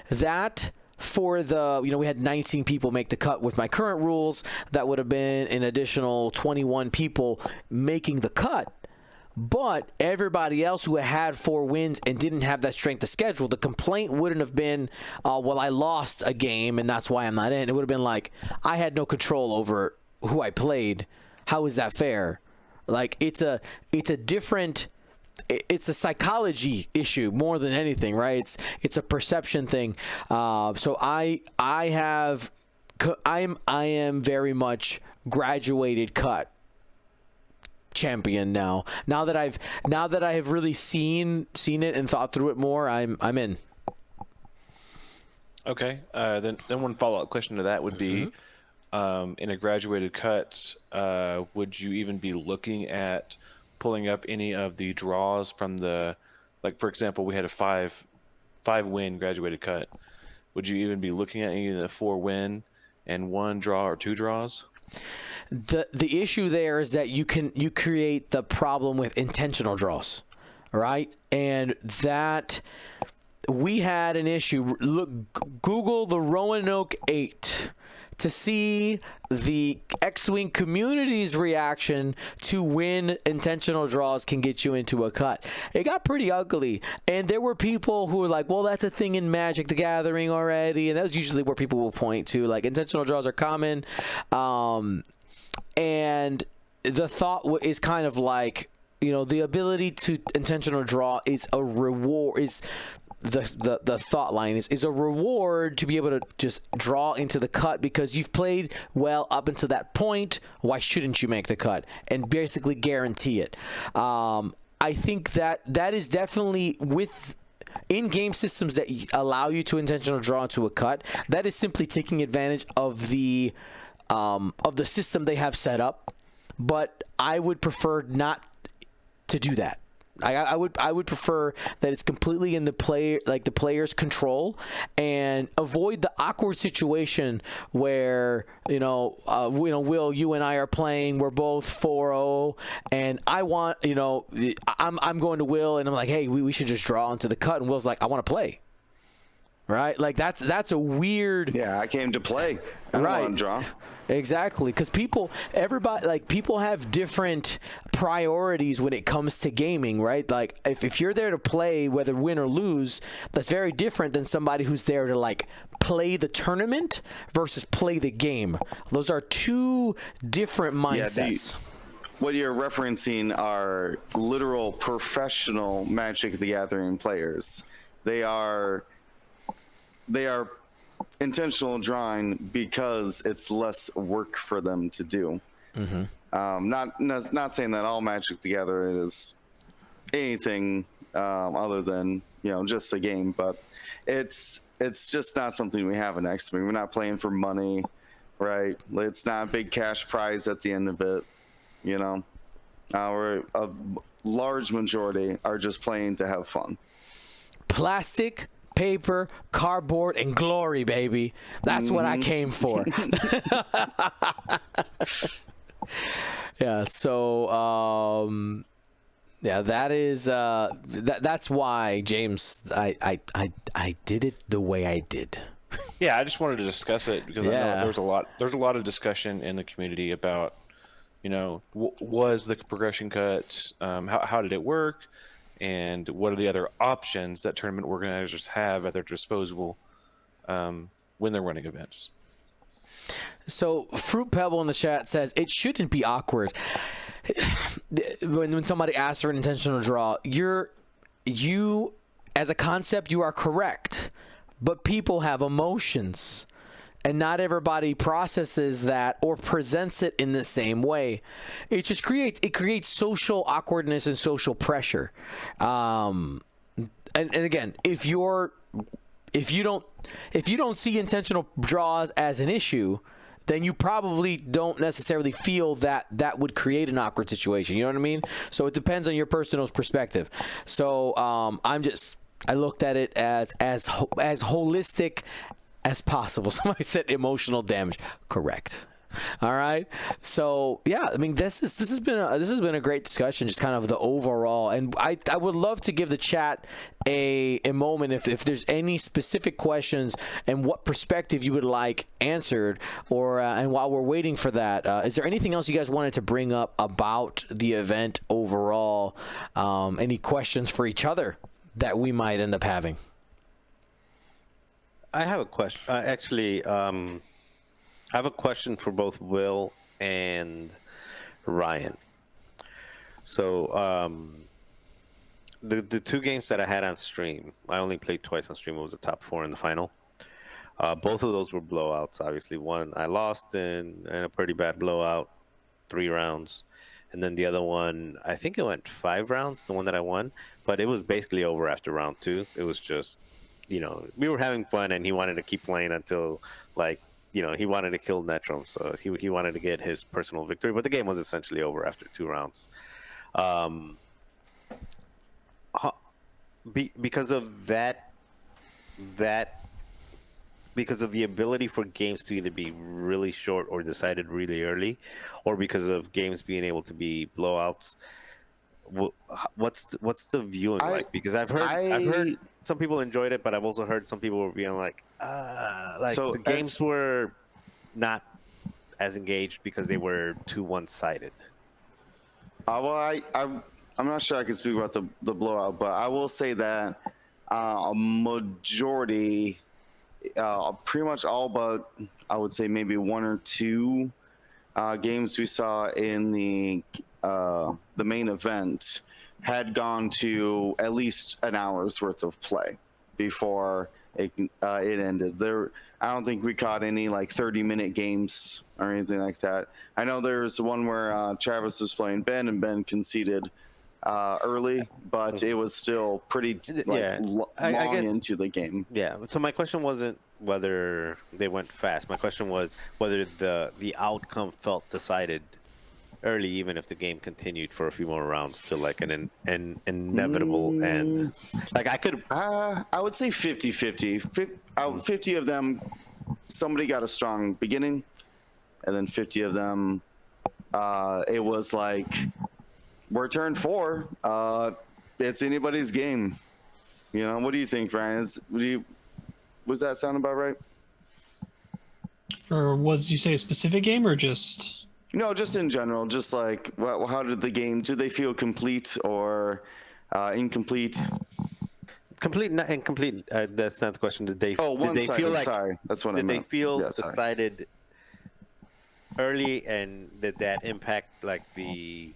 that for we had 19 people make the cut. With my current rules, that would have been an additional 21 people making the cut. But everybody else who had 4 wins and didn't have that strength of schedule, the complaint wouldn't have been, well, I lost a game and that's why I'm not in. It would have been like, I had no control over who I played. How is that fair? Like, it's a psychology issue more than anything, right? It's a perception thing. So I am very much graduated cut champion now. Now that I have really seen it and thought through it more, I'm in. Okay. Then one follow-up question to that would be, in a graduated cut, would you even be looking at pulling up any of the draws from the like for example, we had a five win graduated cut. Would you even be looking at any of the 4 win and 1 draw or 2 draws? The issue there is that you create the problem with intentional draws, right? And that we had an issue. Look, Google the Roanoke 8 to see the X-Wing community's reaction to when intentional draws can get you into a cut. It got pretty ugly, and there were people who were like, well, that's a thing in Magic the Gathering already, and that's usually where people will point to, like, intentional draws are common, and the thought is kind of like, you know, the ability to intentional draw is a reward, is the thought line is a reward to be able to just draw into the cut because you've played well up until that point. Why shouldn't you make the cut and basically guarantee it? I think that is definitely with in-game systems that allow you to intentional draw into a cut. That is simply taking advantage of the system they have set up. But I would prefer not to do that. I would prefer that it's completely in the player's control, and avoid the awkward situation where Will, you and I are playing, we're both 4-0, and I want, I'm going to Will and I'm like, hey, we should just draw into the cut, and Will's like, I want to play. Right? Like that's a weird. Yeah, I came to play. I don't want to draw. Exactly, because people have different priorities when it comes to gaming, right? Like if you're there to play, whether win or lose, that's very different than somebody who's there to like play the tournament versus play the game. Those are 2 different mindsets. What you're referencing are literal professional Magic the Gathering players. They are intentional drawing because it's less work for them to do. Mm-hmm. Not saying that all Magic the Gathering is anything other than just a game, but it's just not something we have in X-Wing. We're not playing for money, right? It's not a big cash prize at the end of it. We're a large majority are just playing to have fun. Plastic, paper, cardboard, and glory, baby. That's what I came for. Yeah. So, that is that's why, James, I did it the way I did. Yeah, I just wanted to discuss it because I know there's a lot of discussion in the community about, was the progression cut, how did it work? And what are the other options that tournament organizers have at their disposal when they're running events? So Fruit Pebble in the chat says it shouldn't be awkward when somebody asks for an intentional draw. You as a concept, you are correct, but people have emotions. And not everybody processes that or presents it in the same way. It just creates social awkwardness and social pressure. And again, if you don't see intentional draws as an issue, then you probably don't necessarily feel that would create an awkward situation. You know what I mean? So it depends on your personal perspective. So I looked at it as holistic as possible. Somebody said emotional damage. Correct. All right. So yeah, I mean, this has been a great discussion, just kind of the overall. And I would love to give the chat a moment if there's any specific questions and what perspective you would like answered, or and while we're waiting for that, is there anything else you guys wanted to bring up about the event overall? Any questions for each other that we might end up having? I have a question. I have a question for both Will and Ryan. So, the 2 games that I had on stream, I only played twice on stream. It was the top 4 in the final. Both of those were blowouts. Obviously, one I lost in a pretty bad blowout, 3 rounds, and then the other one, I think it went 5 rounds. The one that I won, but it was basically over after round 2. It was just, we were having fun, and he wanted to keep playing until, he wanted to kill Netrum, so he wanted to get his personal victory. But the game was essentially over after 2 rounds. because of that because of the ability for games to either be really short or decided really early, or because of games being able to be blowouts. What's the viewing like? Because I've heard some people enjoyed it, but I've also heard some people were being like So the games were not as engaged because they were too one-sided. Well, I'm not sure I can speak about the blowout, but I will say that a majority, pretty much all but I would say maybe one or two games we saw in the main event had gone to at least an hour's worth of play before it ended. I don't think we caught any like 30-minute games or anything like that. I know there's one where Travis was playing Ben and Ben conceded early, but it was still pretty long into the game. Yeah. So my question wasn't whether they went fast. My question was whether the outcome felt decided early, even if the game continued for a few more rounds to like an inevitable end. Like I would say 50-50. 50 of them, somebody got a strong beginning, and then 50 of them, it was like, we're turn 4. It's anybody's game. You know, what do you think, Ryan? Was that sound about right? Or was you say a specific game or just? No, just in general. Just like, how did the game? Did they feel complete or incomplete? Complete, not incomplete. That's not the question. Did they feel like? Sorry, that's what I meant. Did they feel decided early, and did that impact like the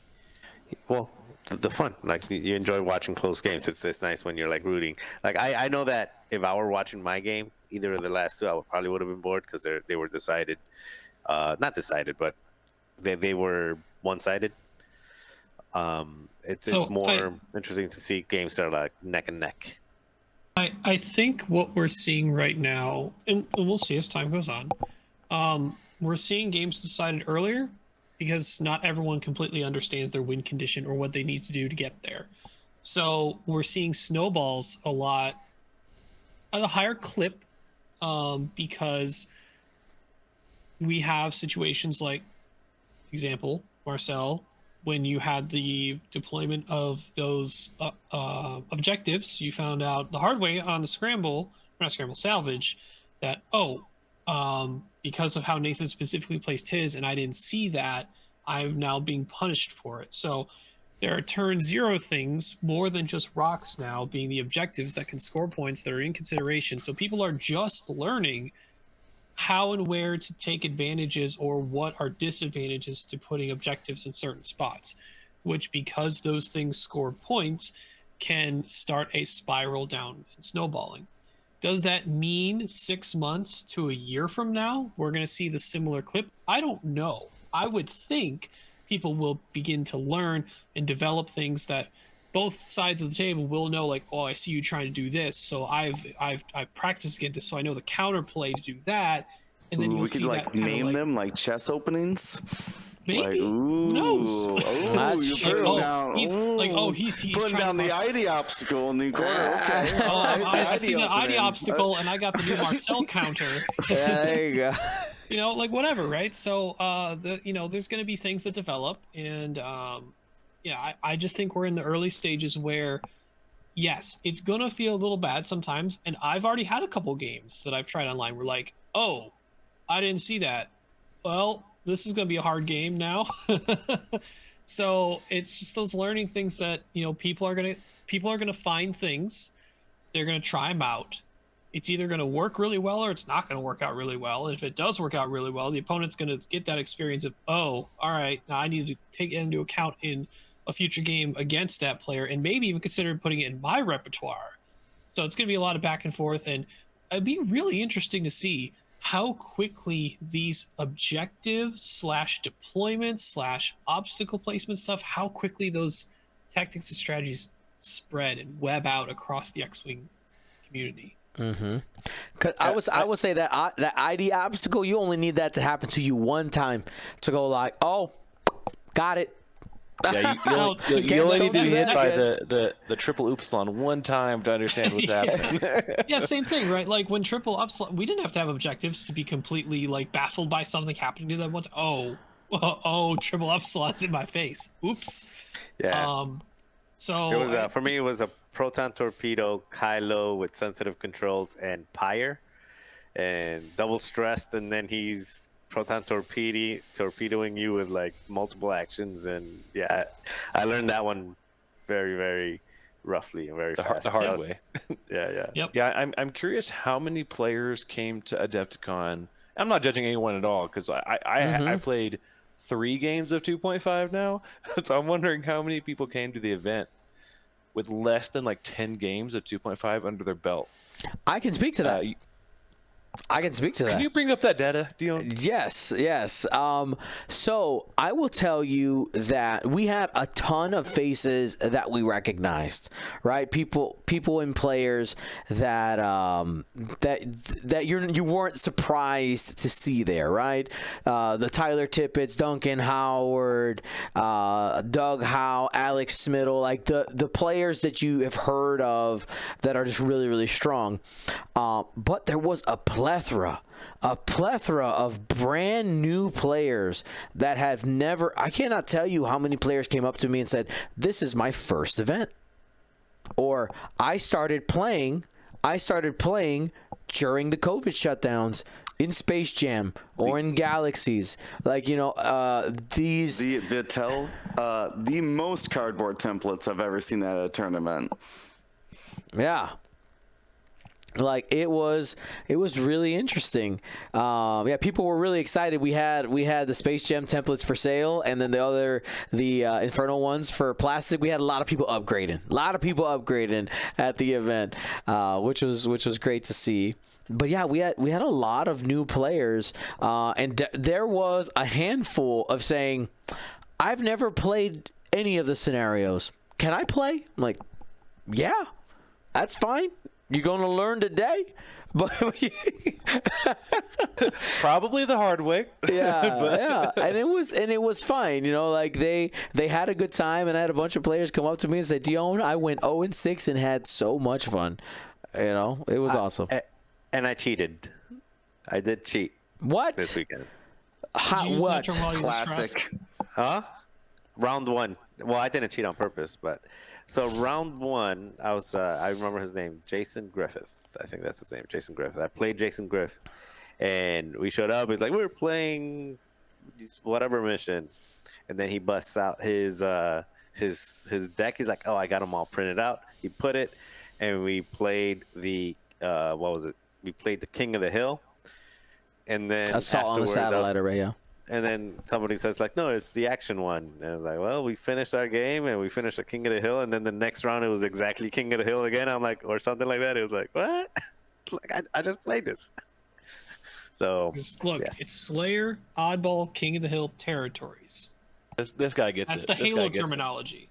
fun? Like you enjoy watching close games. It's nice when you're like rooting. Like I know that if I were watching my game, either of the last two, I probably would have been bored because they were decided, not decided, but they were one-sided. It's more interesting to see games that are like neck and neck. I think what we're seeing right now, and we'll see as time goes on, we're seeing games decided earlier because not everyone completely understands their win condition or what they need to do to get there. So we're seeing snowballs a lot at a higher clip because we have situations like, example, Marcel, when you had the deployment of those objectives, you found out the hard way on the salvage, that, because of how Nathan specifically placed his and I didn't see that, I'm now being punished for it. So there are turn 0 things more than just rocks now being the objectives that can score points that are in consideration. So people are just learning how and where to take advantages or what are disadvantages to putting objectives in certain spots, which, because those things score points, can start a spiral down in snowballing. Does that mean 6 months to a year from now we're going to see the similar clip? I don't know. I would think people will begin to learn and develop things that both sides of the table will know, like, oh, I see you trying to do this, so I've practiced against this, so I know the counterplay to do that. And then we could like name them like chess openings. Maybe. Like, Who knows? You put him down. He's putting down the ID obstacle in the corner. Okay. I see the ID obstacle, and I got the new Marcel counter. Yeah, there you go. You know, like whatever, right? So, there's going to be things that develop, and I just think we're in the early stages where, yes, it's going to feel a little bad sometimes, and I've already had a couple games that I've tried online where like, oh, I didn't see that. Well, this is going to be a hard game now. So it's just those learning things that, people are going to find things. They're going to try them out. It's either going to work really well or it's not going to work out really well. And if it does work out really well, the opponent's going to get that experience of, oh, all right, now I need to take it into account in a future game against that player and maybe even consider putting it in my repertoire. So it's going to be a lot of back and forth. And it'd be really interesting to see how quickly these objectives / deployments / obstacle placement stuff, how quickly those tactics and strategies spread and web out across the X-Wing community. Mm-hmm. Cause I would say that that ID obstacle, you only need that to happen to you one time to go like, oh, got it. Yeah, you only need to be hit by the triple upsilon one time to understand what's happening. Yeah, same thing, right? Like when triple upsilon, we didn't have to have objectives to be completely like baffled by something happening to them once. Oh, triple upsilon's in my face. Oops. Yeah. So It was for me. It was a proton torpedo, Kylo with sensitive controls, and Pyre, and double stressed, and then he's proton torpedoing you with like multiple actions, and yeah, I learned that one very, very roughly and very fast. The hard way. Yeah. Yep. Yeah, I'm curious how many players came to Adepticon. I'm not judging anyone at all because I played 3 games of 2.5 now, so I'm wondering how many people came to the event with less than like 10 games of 2.5 under their belt. I can speak to that. Can you bring up that data, Dion? Yes. So I will tell you that we had a ton of faces that we recognized, right? People and players that that you weren't surprised to see there, right? The Tyler Tippett's, Duncan Howard, Doug Howe, Alex Smittle, like the players that you have heard of that are just really, really strong. But there was a plethora of brand new players that have never, I cannot tell you how many players came up to me and said, this is my first event. Or I started playing during the COVID shutdowns in Space Jam or in Galaxies. Like, the most cardboard templates I've ever seen at a tournament. Yeah. Like it was really interesting. People were really excited. We had the Space Jam templates for sale, and then the Inferno ones for plastic. We had a lot of people upgrading at the event, which was great to see. But yeah, we had a lot of new players, and there was a handful of saying, "I've never played any of the scenarios. Can I play?" I'm like, "Yeah, that's fine. You're gonna learn today." But probably the hard way. Yeah, and it was fine. Like they had a good time, and I had a bunch of players come up to me and say, "Dion, I went 0-6 and had so much fun." It was awesome. And I cheated. I did cheat. What? This weekend? What? Classic. Huh? Round 1. Well, I didn't cheat on purpose, but so round 1, I remember his name, Jason Griffith. I think that's his name, Jason Griffith. I played Jason Griffith, and we showed up. He's like, we're playing whatever mission, and then he busts out his deck. He's like, oh, I got them all printed out. He put it, and we played the what was it? We played the King of the Hill, and then Assault on the Satellite Array. Yeah. And then somebody says, like, no, it's the action one. And I was like, well, we finished our game, and we finished the King of the Hill. And then the next round, it was exactly King of the Hill again. I'm like, or something like that. It was like, what? Like, I just played this. So, look, yes. It's Slayer, Oddball, King of the Hill territories. This guy gets That's it. the This Halo guy gets terminology.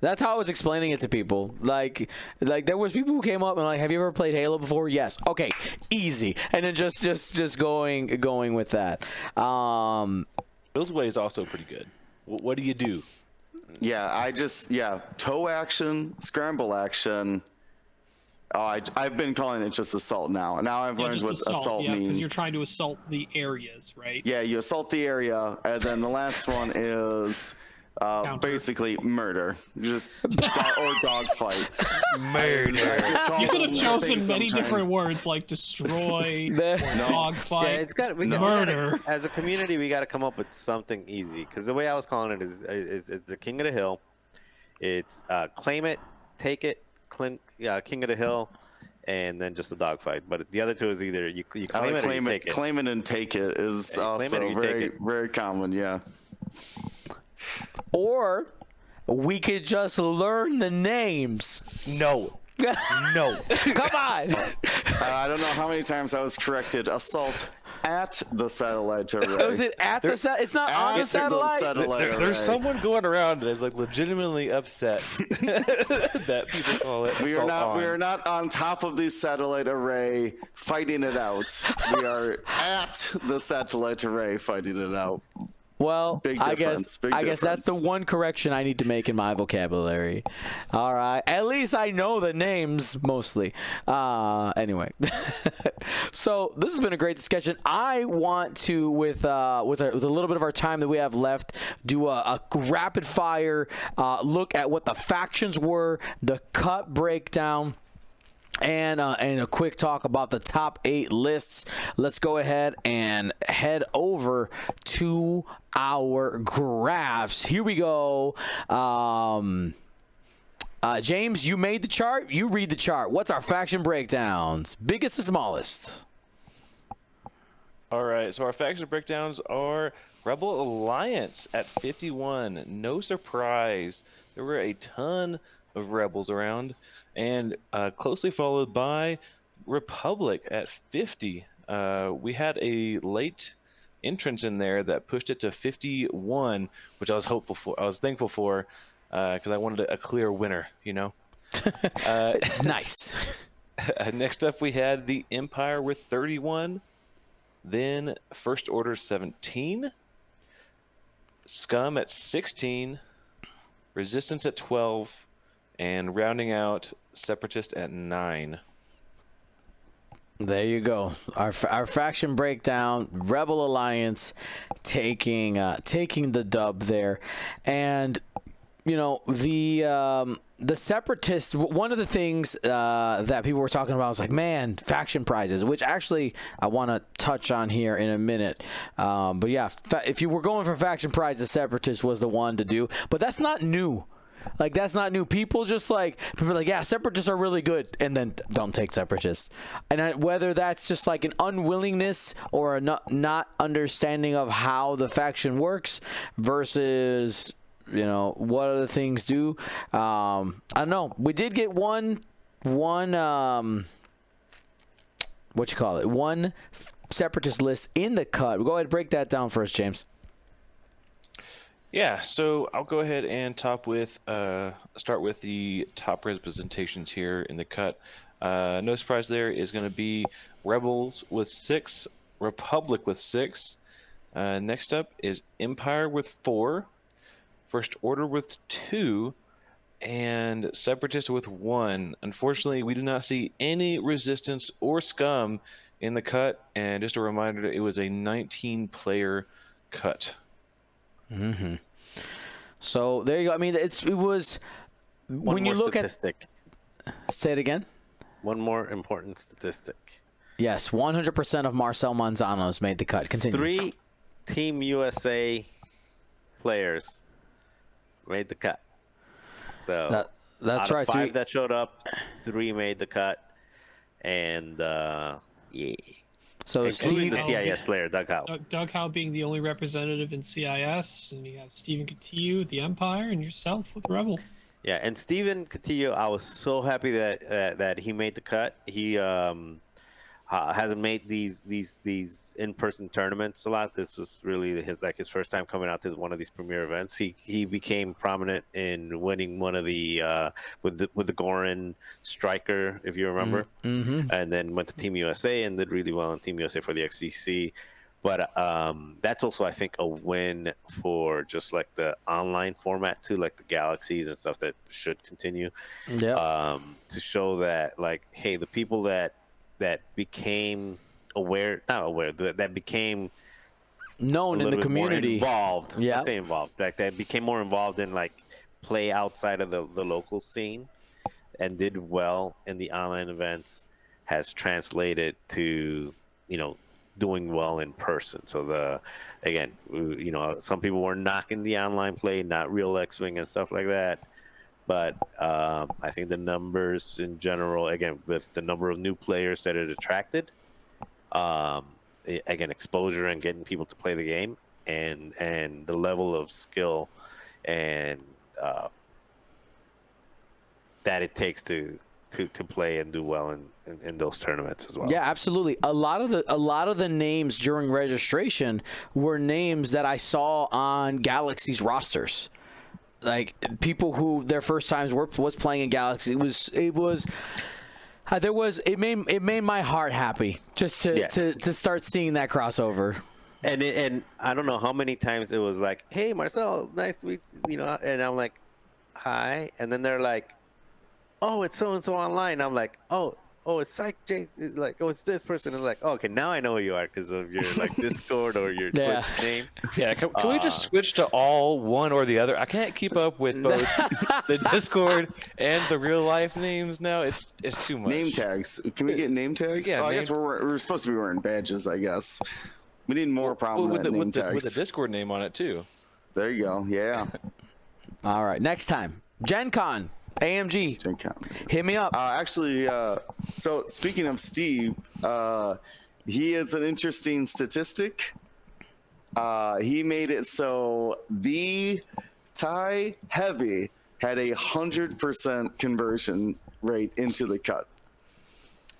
That's how I was explaining it to people. Like there was people who came up and like, have you ever played Halo before? Yes. Okay, easy. And then just going with that. Bill's way is also pretty good. What do you do? Yeah, toe action, scramble action. Oh, I've been calling it just assault now. Now I've learned what assault means. Because you're trying to assault the areas, right? Yeah, you assault the area, and then the last one is basically murder, or dogfight. Murder. You could have chosen many different words like destroy, dogfight. Yeah, it's got murder. As a community, we got to come up with something easy. Because the way I was calling it is the King of the Hill. It's claim it, take it, King of the Hill, and then just a dogfight. But the other two is either you claim it or you take it. Claim it and take it is also very common. Yeah. Or we could just learn the names. No. No. Come on. I don't know how many times I was corrected. Assault at the satellite array. Was it at the satellite? It's not on the satellite. There's someone going around that is like legitimately upset that people call it. We are not on top of the satellite array fighting it out. We are at the satellite array fighting it out. Well, Big I difference, guess big I guess that's the difference. one correction I need to make in my vocabulary. All right, at least I know the names mostly. Anyway, so this has been a great discussion. I want to, with a little bit of our time that we have left, do a rapid fire look at what the factions were, the cut breakdown, and a quick talk about the top 8 lists. Let's go ahead and head over to our graphs. Here we go. James, you made the chart. You read the chart. What's our faction breakdowns? Biggest to smallest. All right, so our faction breakdowns are Rebel Alliance at 51. No surprise. There were a ton of rebels around, and closely followed by Republic at 50. We had a late entrance in there that pushed it to 51, which I was hopeful for. I was thankful for, because I wanted a clear winner, you know. Nice. Next up, we had the Empire with 31. Then First Order 17. Scum at 16. Resistance at 12. And rounding out, Separatist at 9. There you go. Our faction breakdown. Rebel Alliance taking the dub there, and you know the Separatists. One of the things that people were talking about was like, man, faction prizes, which actually I want to touch on here in a minute. But yeah, if you were going for faction prizes, Separatist was the one to do. But that's not new. Like, that's not new. People are like, yeah, Separatists are really good, and then don't take Separatists. And whether that's just like an unwillingness or a not understanding of how the faction works versus, you know, what other things do. I don't know. We did get one Separatist list in the cut. We'll go ahead and break that down first, James. Yeah, so I'll go ahead and start with the top representations here in the cut. No surprise there is going to be Rebels with 6, Republic with 6. Next up is Empire with 4, First Order with 2, and Separatist with 1. Unfortunately, we did not see any Resistance or Scum in the cut, and just a reminder, it was a 19-player cut. Mm-hmm. So there you go. I mean, it was when you look statistic. Say it again. One more important statistic. Yes, 100% of Marcel Manzano's made the cut. Continue. 3 Team USA players made the cut. So that's out right. of 5 that showed up, 3 made the cut, and yeah. So including the Steve- CIS player, Doug Howe. Doug Howe being the only representative in CIS, and you have Stephen Cotillo with the Empire, and yourself with Rebel. Yeah, and Stephen Cotillo, I was so happy that he made the cut. He hasn't made these in-person tournaments a lot. This was really his first time coming out to one of these premier events. He became prominent in winning one of the with the Goran striker, if you remember, and then went to Team USA and did really well in Team USA for the XCC. But that's also, I think, a win for just like the online format too, like the Galaxies and stuff that should continue. Yeah. To show that, like, hey, the people that became that became known in the community, involved. Yeah. Let's say involved. Like, that became more involved in like play outside of the local scene and did well in the online events has translated to, you know, doing well in person. So again, you know, some people were knocking the online play, not real X-Wing and stuff like that. But I think the numbers in general, again, with the number of new players that it attracted, again, exposure and getting people to play the game, and the level of skill and that it takes to play and do well in those tournaments as well. Yeah, absolutely. A lot of the names during registration were names that I saw on Galaxy's rosters. Like, people who their first times was playing in Galaxy. It made my heart happy just to start seeing that crossover. And I don't know how many times it was like, "Hey, Marcel, nice to meet you," and I'm like, "Hi," and then they're like, "Oh, it's so and so online." I'm like, "Oh, it's Psych J." Like, "Oh, it's this person." And like, oh, "Okay, now I know who you are because of your like Discord or your Yeah. Twitch name." Yeah, can we just switch to all one or the other? I can't keep up with both the Discord and the real life names now. It's too much. Name tags. Can we get name tags? Yeah, I guess we're supposed to be wearing badges, I guess. We need more prominent name tags. With a Discord name on it too. There you go. Yeah. All right, next time, GenCon, AMG, GenCon. hit me up. Actually, so speaking of Steve, he is an interesting statistic. He made it so the Thai Heavy had 100% conversion rate into the cut.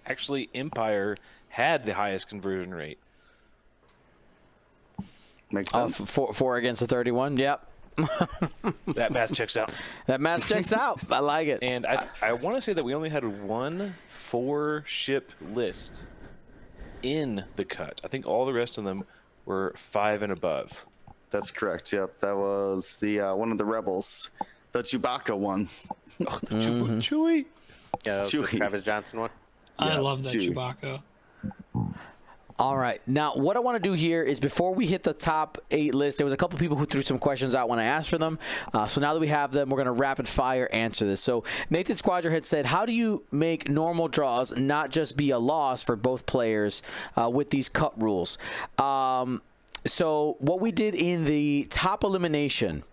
Actually, Empire had the highest conversion rate. Makes sense. 4 against the 31. Yep. That math checks out. That math checks out. I like it. And I want to say that we only had 1 4-ship list in the cut. I think all the rest of them were 5 and above. That's correct. Yep, that was the one of the rebels, the Chewbacca one. Oh, the Chewie. Yeah, that was the Chewie. Travis Johnson one. I Yeah, love that Chewie. Chewbacca. All right. Now, what I want to do here is before we hit the top 8 list, there was a couple people who threw some questions out when I asked for them. So now that we have them, we're going to rapid fire answer this. So Nathan Squadron had said, how do you make normal draws not just be a loss for both players with these cut rules? So what we did in the top elimination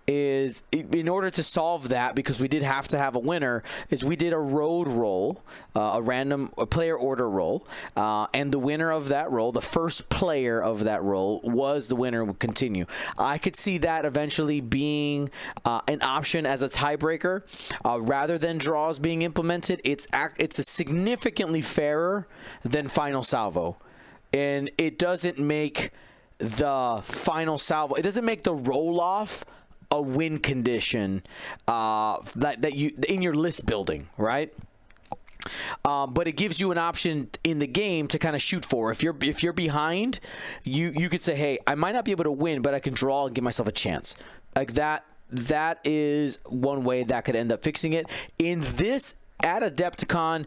is, in order to solve that, because we did have to have a winner, is we did a road roll, a random player order roll, and the winner of that roll, the first player of that roll, was the winner and would continue. I could see that eventually being an option as a tiebreaker, rather than draws being implemented. It's a significantly fairer than final salvo, and it doesn't make the final salvo, it doesn't make the roll-off a win condition that you in your list building, right? But it gives you an option in the game to kind of shoot for. If you're behind, you could say, hey, I might not be able to win, but I can draw and give myself a chance. Like that is one way that could end up fixing it. In this at Adepticon,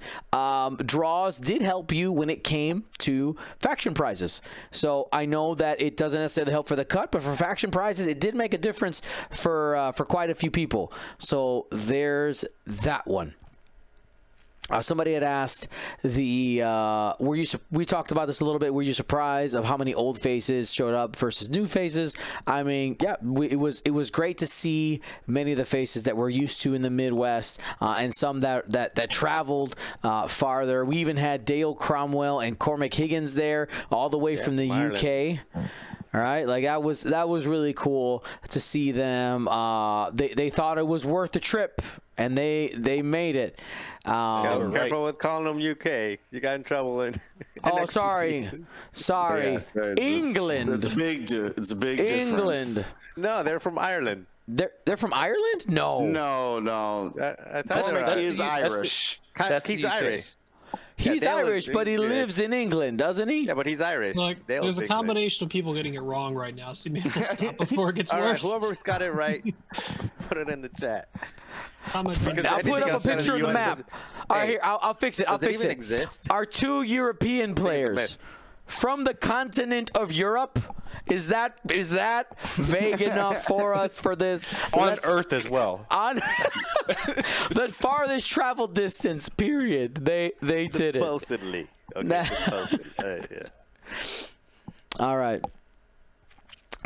draws did help you when it came to faction prizes. So I know that it doesn't necessarily help for the cut, but for faction prizes, it did make a difference for quite a few people. So there's that one. Somebody had asked we talked about this a little bit. Were you surprised of how many old faces showed up versus new faces? I mean, yeah, it was great to see many of the faces that we're used to in the Midwest, and some that traveled farther. We even had Dale Cromwell and Cormac Higgins there, all the way from the UK. All right, like that was really cool to see them. They thought it was worth the trip, and they made it. Careful with calling them UK. You got in trouble in. Oh, sorry. Yeah, England. It's a big England. difference. No, they're from Ireland. They're from Ireland? No. No. I thought Cormac they is Irish. He's Irish. He's Dale Irish, is but he English. lives in England, doesn't he? Yeah, but he's Irish. Like, Dale's there's a English. combination of people getting it wrong right now, so maybe we'll stop before it gets All right, worse. whoever's got it right, put it in the chat. Comment Because I'll put anything up a outside of picture of the US map. doesn't- All right, Hey, here, I'll fix it. I'll does it fix even it. exist? Our 2 European players myth. from the continent of Europe. Is that vague enough for us for this? On Earth as well. On the farthest travel distance, period. They did it. Supposedly. Okay, supposedly. Yeah. All right.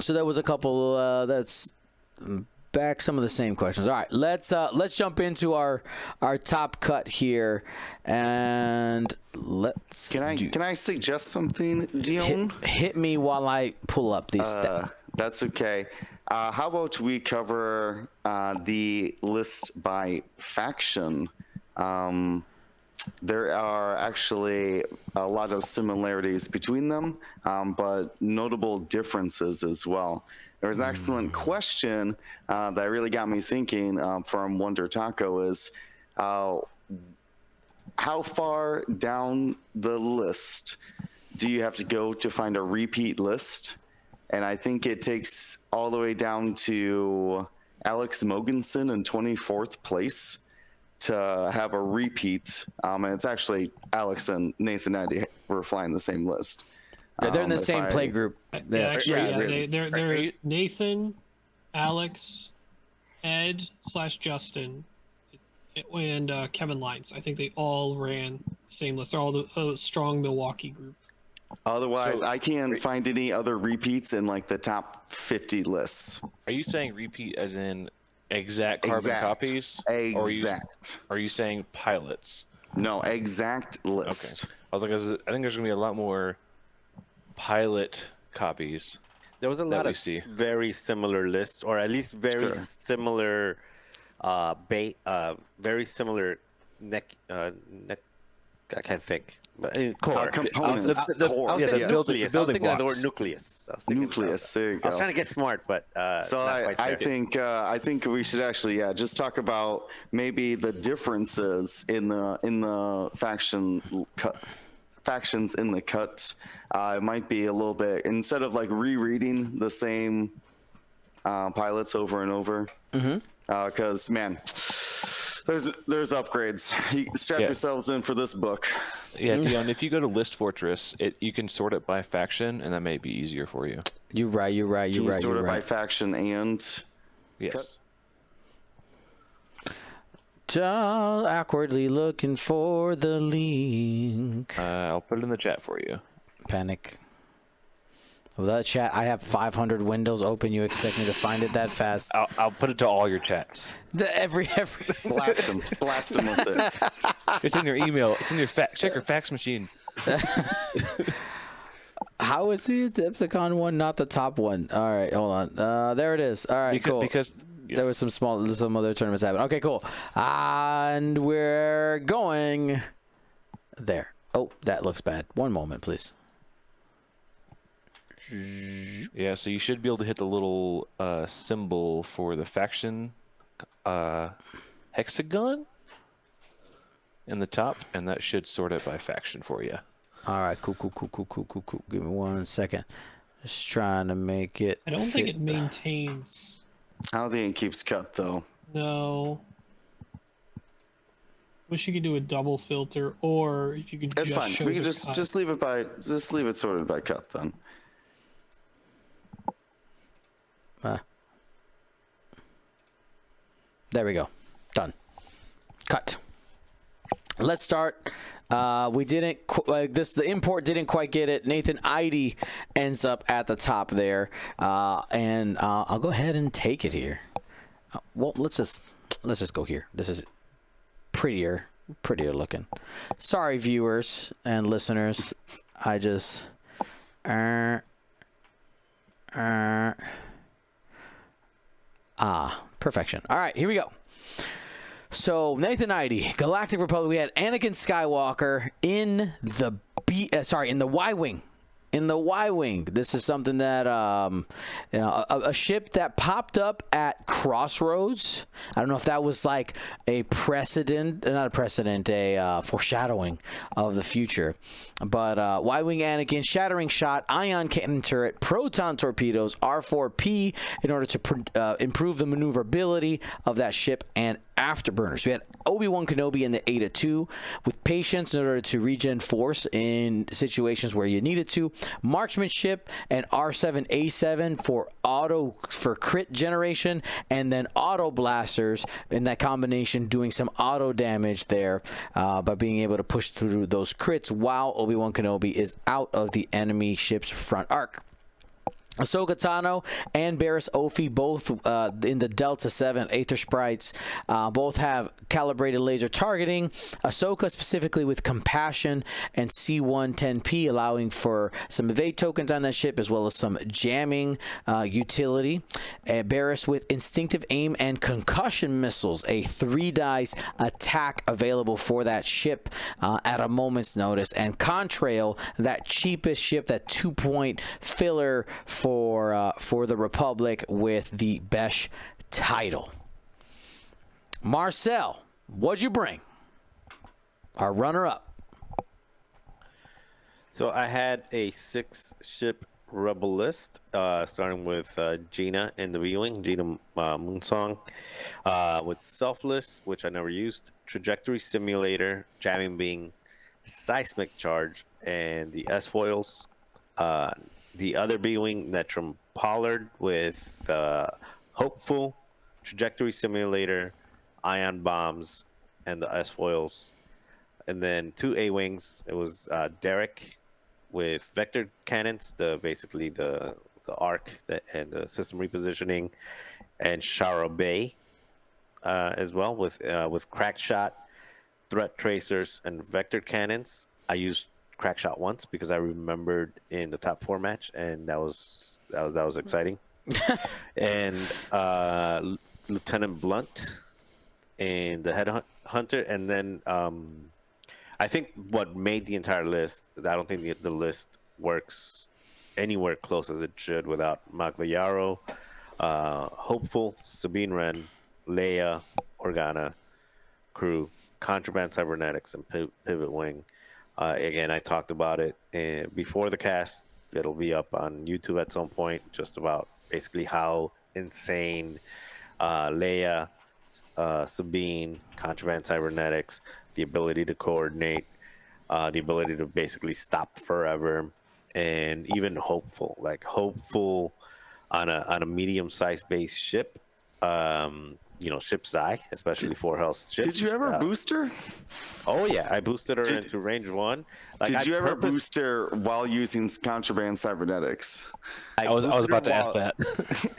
So there was a couple that's back some of the same questions. All right, let's jump into our top cut here, and let's. Can I suggest something, Dion? Hit me while I pull up these stats. That's okay. How about we cover the list by faction? There are actually a lot of similarities between them, but notable differences as well. There was an excellent question that really got me thinking from Wonder Taco is how far down the list do you have to go to find a repeat list? and I think it takes all the way down to Alex Mogensen in 24th place to have a repeat. And it's actually Alex and Nathan Eddy were flying the same list. Yeah, they're in the same play group. Yeah, actually, Yeah, they're Nathan, Alex, Ed / Justin, and Kevin Lines. I think they all ran the same list. They're all the strong Milwaukee group. Otherwise, I can't find any other repeats in like the top 50 lists. Are you saying repeat as in exact carbon Exact. copies? Exact. Or are you saying pilots? No, exact list. Okay. I was like, I think there's gonna be a lot more pilot copies. There was a lot of very similar lists, or at least very similar, very similar neck. I can't think. Core. Components. I was thinking of the word nucleus. Nucleus. There you go. I was trying to get smart, but so I think we should actually just talk about maybe the differences in the factions in the cut. It might be a little bit, instead of like rereading the same pilots over and over, because man, there's upgrades. Strap yourselves in for this book. Yeah, Dion, if you go to List Fortress, you can sort it by faction, and that may be easier for you. You're right. Can you sort it by faction and yes. Awkwardly looking for the link. I'll put it in the chat for you. Panic. Well, that chat, I have 500 windows open. You expect me to find it that fast? I'll put it to all your chats. Every blast them with it. It's in your email. It's in your check your fax machine. How is the Adepticon one not the top one? All right, hold on. There it is. All right, cool. Because there was some other tournaments happening. Okay, cool. And we're going there. Oh, that looks bad. One moment, please. Yeah, so you should be able to hit the little symbol for the faction hexagon in the top, and that should sort it by faction for you. All right, cool. Give me 1 second. Just trying to make it. I don't think it maintains. I don't think it keeps cut though. No. Wish you could do a double filter, or if you could. It's just fine. show We can the just cut. leave it sorted by cut then. There we go. Done. Cut. Let's start. We didn't. The import didn't quite get it. Nathan Idy ends up at the top there, and I'll go ahead and take it here. Well, let's just go here. This is prettier looking. Sorry, viewers and listeners. I just. Perfection. All right, here we go. So Nathan Idy, Galactic Republic. We had Anakin Skywalker in the in the Y-wing. In the Y-wing, this is something that a ship that popped up at Crossroads. I don't know if that was like a precedent, not a precedent, a foreshadowing of the future. But Y-wing Anakin, shattering shot, ion cannon turret, proton torpedoes, R4P in order to improve the maneuverability of that ship, and afterburners. We had Obi-Wan Kenobi in the Eta-2 with patience in order to regen force in situations where you needed to. Marksmanship and R7A7 for crit generation, and then auto blasters in that combination doing some auto damage there by being able to push through those crits while Obi-Wan Kenobi is out of the enemy ship's front arc. Ahsoka Tano and Barriss Offee, both in the Delta 7 Aether Sprites, both have calibrated laser targeting. Ahsoka specifically with Compassion and C110P, allowing for some evade tokens on that ship as well as some jamming utility. Barriss with Instinctive Aim and Concussion Missiles, a 3-dice attack available for that ship at a moment's notice. And Contrail, that cheapest ship, that 2-point filler for the Republic with the Besh title. Marcel, what'd you bring? Our runner-up. So I had a 6-ship Rebel list, starting with Gina in the viewing, Gina Moonsong, with Selfless, which I never used, Trajectory Simulator, Jamming Being, Seismic Charge, and the S-Foils. The other viewing, Netrum Pollard with Hopeful, Trajectory Simulator, Ion Bombs, and the S-Foils. And then 2 A-Wings, it was Derek with Vector Cannons, basically the arc and the system repositioning, and Shara Bay as well with Crack Shot, Threat Tracers, and Vector Cannons. I used Crack Shot once because I remembered in the top 4 match, and that was exciting. And Lieutenant Blunt and the Headhunter, and then I think what made the entire list, I don't think the list works anywhere close as it should without Magva Yarrow, Hopeful, Sabine Wren, Leia, Organa, Crew, Contraband Cybernetics, and Pivot Wing. Again, I talked about it before the cast. It'll be up on YouTube at some point, just about basically how insane Leia, Sabine, Contraband Cybernetics, the ability to coordinate, the ability to basically stop forever, and even Hopeful. Like Hopeful on a medium-sized base ship, ship size, especially 4 health ships. Did you ever boost her? Oh yeah, I boosted her into range 1. Did you ever boost her while using Contraband Cybernetics? I was about to ask that.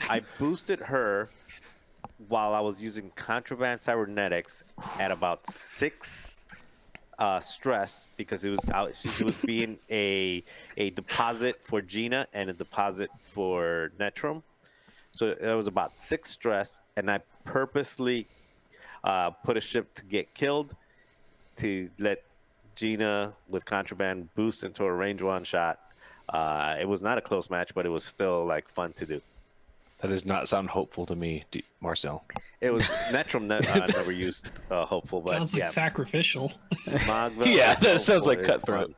I boosted her while I was using Contraband Cybernetics at about 6 stress, because she was being a deposit for Gina and a deposit for Netrum. So it was about 6 stress, and I purposely put a ship to get killed to let Gina with Contraband boost into a range 1 shot. It was not a close match, but it was still like fun to do. That does not sound hopeful to me, Marcel. It was Netrum never used Hopeful, but sounds like sacrificial. Magva, Yeah, that sounds like Cutthroat.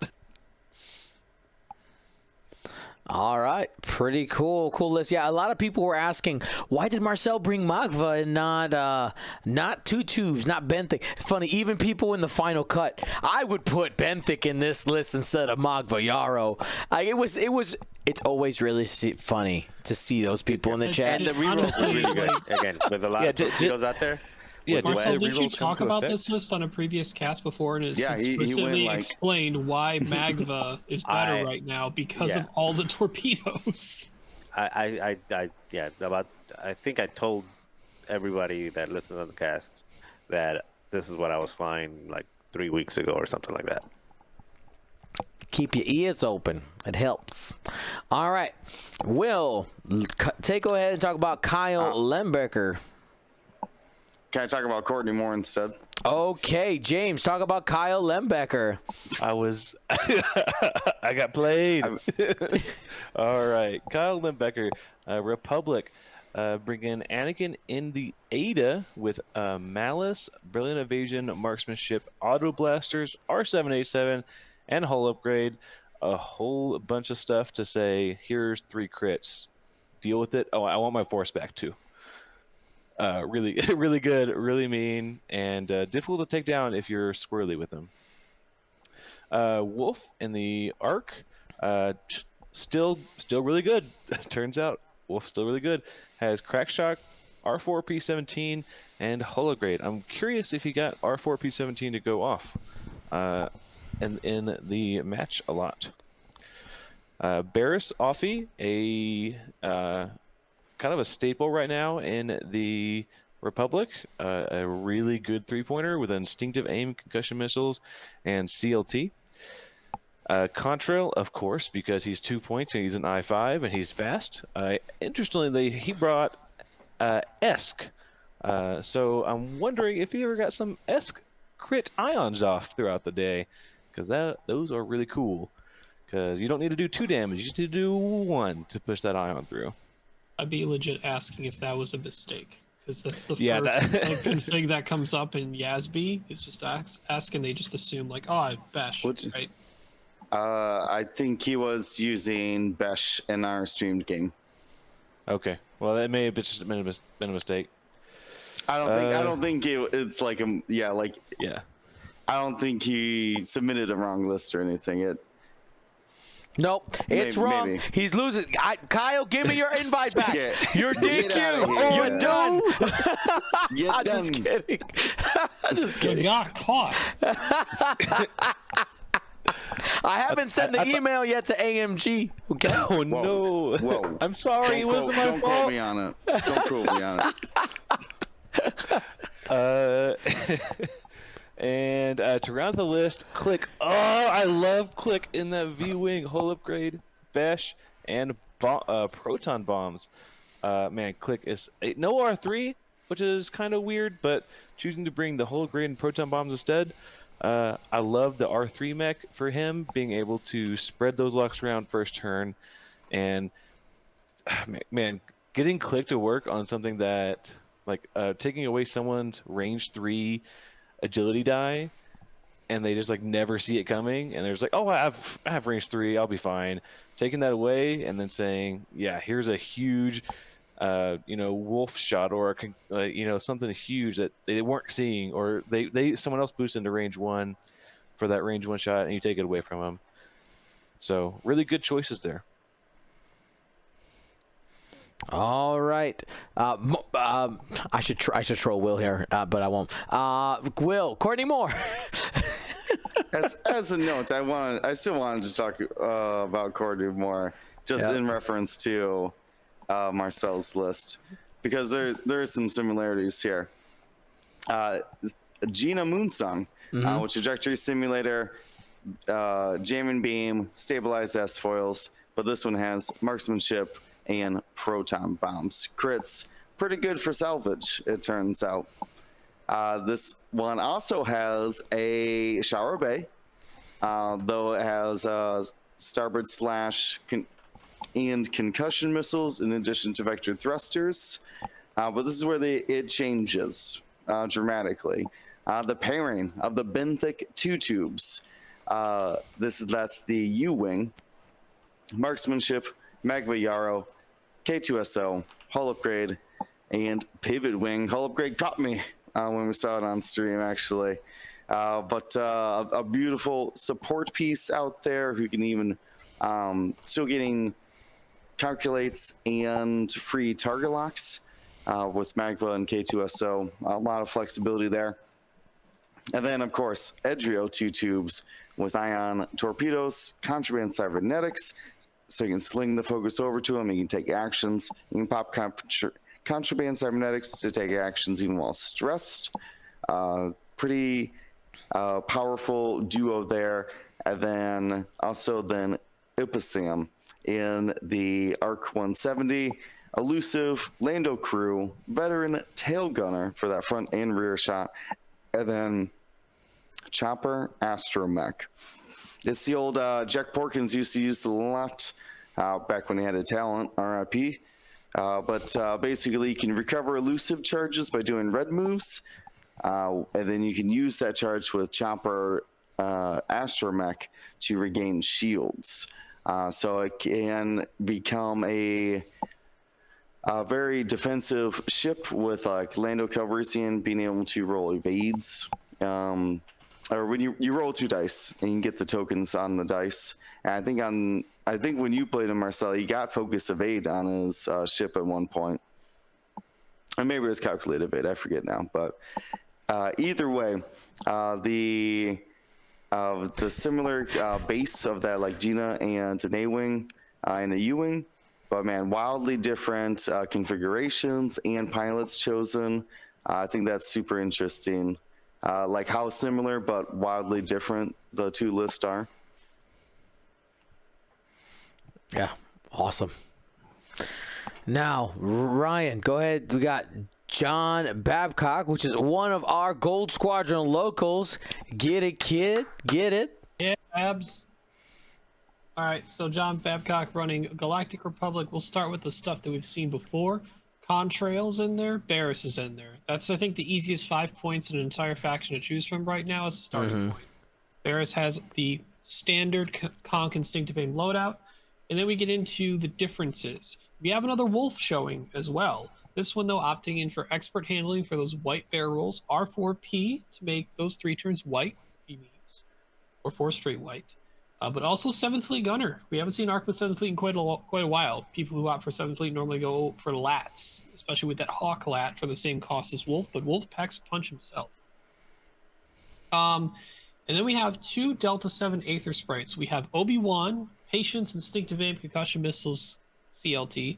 All right, pretty cool list. Yeah, a lot of people were asking, why did Marcel bring Magva and not Two Tubes, not Benthic? It's funny, even people in the final cut, I would put Benthic in this list instead of Magva Yarrow. It's always really funny to see those people in the chat. And the rerolls are really good. Again, with a lot of torpedoes out there. Yeah, Marcel, did you talk about this list on a previous cast before, and explicitly explained why Magva is better right now because of all the torpedoes? I think I told everybody that listened to the cast that this is what I was flying like 3 weeks ago or something like that. Keep your ears open. It helps. All right. Will, go ahead and talk about Kyle Lembecker. Can I talk about Courtney Moore instead? Okay, James, talk about Kyle Lembecker. I got played. All right, Kyle Lembecker, Republic, bringing Anakin in the Ada with Malice, Brilliant Evasion, Marksmanship, Auto Blasters, R787, and Hull Upgrade. A whole bunch of stuff to say, here's 3 crits. Deal with it. Oh, I want my force back too. Really, really good, really mean, and difficult to take down if you're squirrely with them. Wolf in the Arc, still really good. Turns out Wolf's still really good. Has Crackshot, R4P17, and Holograde. I'm curious if he got R4P17 to go off in the match a lot. Barris Offie, a kind of a staple right now in the Republic. A really good 3-pointer with instinctive aim, concussion missiles, and CLT. Contrail, of course, because he's 2 points and he's an I-5 and he's fast. Interestingly, he brought Esk. So I'm wondering if he ever got some Esk crit ions off throughout the day, because those are really cool. Because you don't need to do 2 damage, you just need to do 1 to push that ion through. I'd be legit asking if that was a mistake, because that's the first config that comes up in Yasby. It's just ask and they just assume like, oh, I bash, right? I think he was using Besh in our streamed game. Okay. Well, that may have just been a mistake. I don't think it's like Yeah. I don't think he submitted a wrong list or anything. Nope, it's wrong. Maybe. He's losing. Kyle, give me your invite back. Yeah. You're Get outta DQ. here. You're done. You're I'm done. just kidding. I'm just You kidding. got caught. I haven't sent the email yet to AMG. Okay. Oh no! Whoa. I'm sorry, it wasn't my Don't quote fault. me on it. Don't quote me on it. And to round the list, Click. Oh, I love Click in that V-Wing hull upgrade, Besh, and proton bombs. Man, Click is no R3, which is kind of weird, but choosing to bring the hull upgrade and proton bombs instead. I love the R3 mech for him, being able to spread those locks around first turn, and man, getting Click to work on something that, like, taking away someone's range 3 agility die, and they just like never see it coming, and they're just like, oh, I have range 3, I'll be fine. Taking that away and then saying, yeah, here's a huge wolf shot, or something huge that they weren't seeing, or someone else boosts into range 1 for that range 1 shot, and you take it away from them. So really good choices there. All right. I should troll Will here, but I won't. Will, Courtney Moore. As a note, I still wanted to talk about Courtney Moore, just in reference to Marcel's list, because there are some similarities here. Gina Moonsong, with trajectory simulator, jam and beam, stabilized S foils, but this one has marksmanship and proton bombs. Crits, pretty good for salvage, it turns out. This one also has a shower bay, though it has starboard slash and concussion missiles in addition to vector thrusters. But this is where it changes dramatically. The pairing of the benthic 2 tubes. That's the U-wing, marksmanship, Magma Yarrow, K2SO, hull upgrade, and pivot wing. Hull upgrade caught me when we saw it on stream, actually. But a beautiful support piece out there who can even still getting calculates and free target locks with Magma and K2SO. A lot of flexibility there. And then, of course, Edrio 2 tubes with ion torpedoes, contraband cybernetics, so you can sling the focus over to them. You can take actions. You can pop contraband cybernetics to take actions even while stressed. Pretty powerful duo there. And then also Ipasam in the ARC 170. Elusive, Lando crew, veteran tail gunner for that front and rear shot. And then Chopper Astromech. It's the old Jack Porkins used to use a lot back when he had a talent, RIP. But basically, you can recover elusive charges by doing red moves, and then you can use that charge with Chopper Astromech to regain shields. So it can become a very defensive ship with like Lando Calrissian being able to roll evades. Or when you roll 2 dice and you can get the tokens on the dice. And I think when you played him, Marcel, he got focus evade on his ship at one point. Or maybe it was calculate evade, I forget now. But either way, the similar base of that, like Gina and an A-wing and a U-wing, but man, wildly different configurations and pilots chosen. I think that's super interesting. Like how similar but wildly different the 2 lists are. Yeah, awesome. Now, Ryan, go ahead. We got John Babcock, which is one of our Gold Squadron locals. Get it, kid? Get it? Yeah, abs. All right, so John Babcock running Galactic Republic. We'll start with the stuff that we've seen before. Contrail's in there. Barris is in there. That's, I think, the easiest 5 points in an entire faction to choose from right now as a starting point. Barris has the standard conk instinctive aim loadout. And then we get into the differences. We have another wolf showing as well. This one, though, opting in for expert handling for those white bear rolls, R4P to make those 3 turns white, if he needs, or 4 straight white. But also 7th Fleet Gunner. We haven't seen Arc with 7th Fleet in quite a while. People who opt for 7th Fleet normally go for lats, especially with that Hawk lat for the same cost as Wolf, but Wolf packs a punch himself. And then we have 2 Delta 7 Aether Sprites. We have Obi-Wan, Patience, Instinctive Aim, Concussion Missiles, CLT,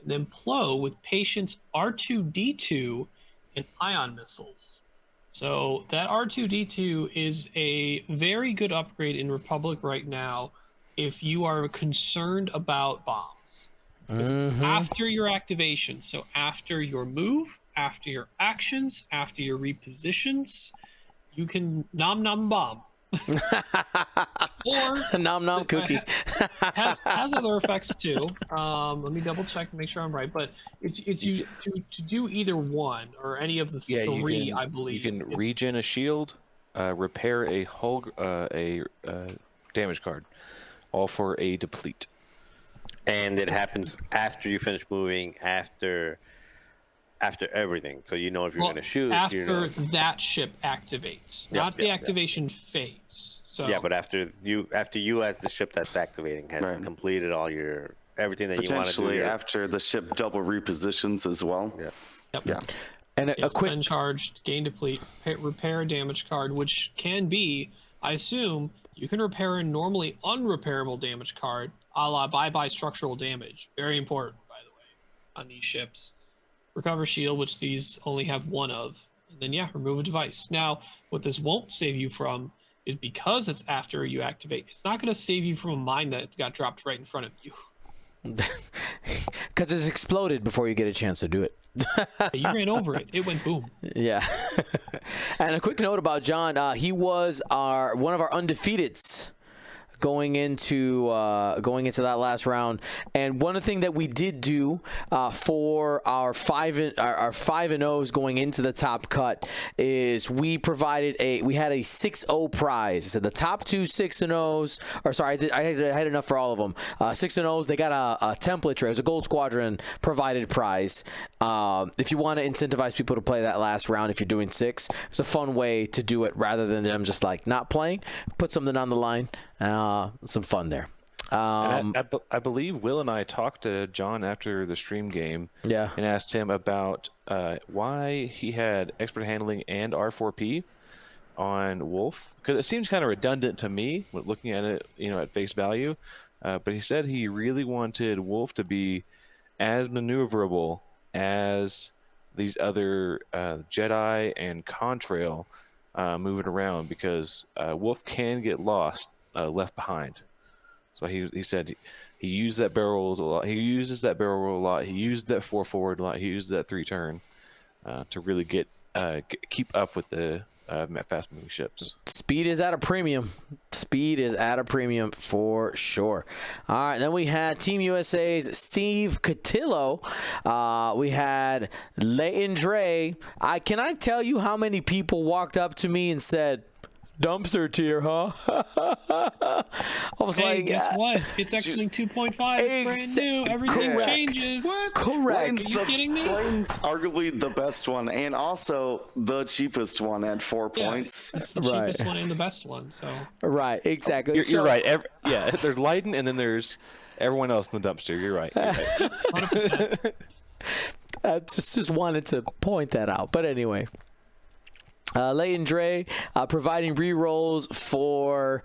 and then Plo with Patience, R2-D2, and Ion Missiles. So that R2-D2 is a very good upgrade in Republic right now if you are concerned about bombs. This is after your activation, so after your move, after your actions, after your repositions, you can nom bomb. Or nom nom cookie. has other effects too. Let me double check and make sure I'm right. But it's you to do either one or any of the 3. I believe you can regen a shield, repair a hull, a damage card, all for a deplete. And it happens after you finish moving, after everything, so you know if you're going to shoot. After that ship activates, not the activation phase. So yeah, but after you as the ship that's activating has completed all your everything that you want to do. Potentially after the ship double repositions as well. Yeah. Yep. Yeah. And a quick spend charged, gain deplete, repair a damage card, which can be, I assume, you can repair a normally unrepairable damage card, a la bye structural damage. Very important, by the way, on these ships. Recover shield, which these only have 1 of, and then remove a device. Now, what this won't save you from is because it's after you activate. It's not going to save you from a mine that got dropped right in front of you. Because it's exploded before you get a chance to do it. You ran over it. It went boom. Yeah. And a quick note about John. He was one of our undefeateds going into that last round, and one of the things that we did do for our 5-0s going into the top cut is we had a 6-0 prize. So the top 2 6-0s, or sorry, I had enough for all of them. 6-0s, they got a template tray. It was a Gold Squadron provided prize. If you want to incentivize people to play that last round, if you're doing 6, it's a fun way to do it rather than them just like not playing. Put something on the line. Some fun there. I believe Will and I talked to John after the stream game, and asked him about why he had expert handling and R4P on Wolf, because it seems kind of redundant to me when looking at it, at face value. But he said he really wanted Wolf to be as maneuverable as these other Jedi and Contrail moving around, because Wolf can get lost. Left behind. So he said he used that barrel roll a lot. He uses that barrel roll a lot. He used that 4 forward a lot. He used that 3 turn to really keep up with the fast moving ships. Speed is at a premium. Speed is at a premium for sure. All right, then we had Team USA's Steve Cotillo. We had Leighton Dre. Can I tell you how many people walked up to me and said, "Dumpster tier, huh?" I was like, guess what? It's actually 2.5. It's brand new. Everything changes. What? Correct. Are you kidding me? Lane's arguably the best one, and also the cheapest one at 4 points. It's the cheapest one and the best one. So right, exactly. You're right. There's Leiden, and then there's everyone else in the dumpster. You're right. 100%. Just wanted to point that out. But anyway. Leighton Dre providing rerolls for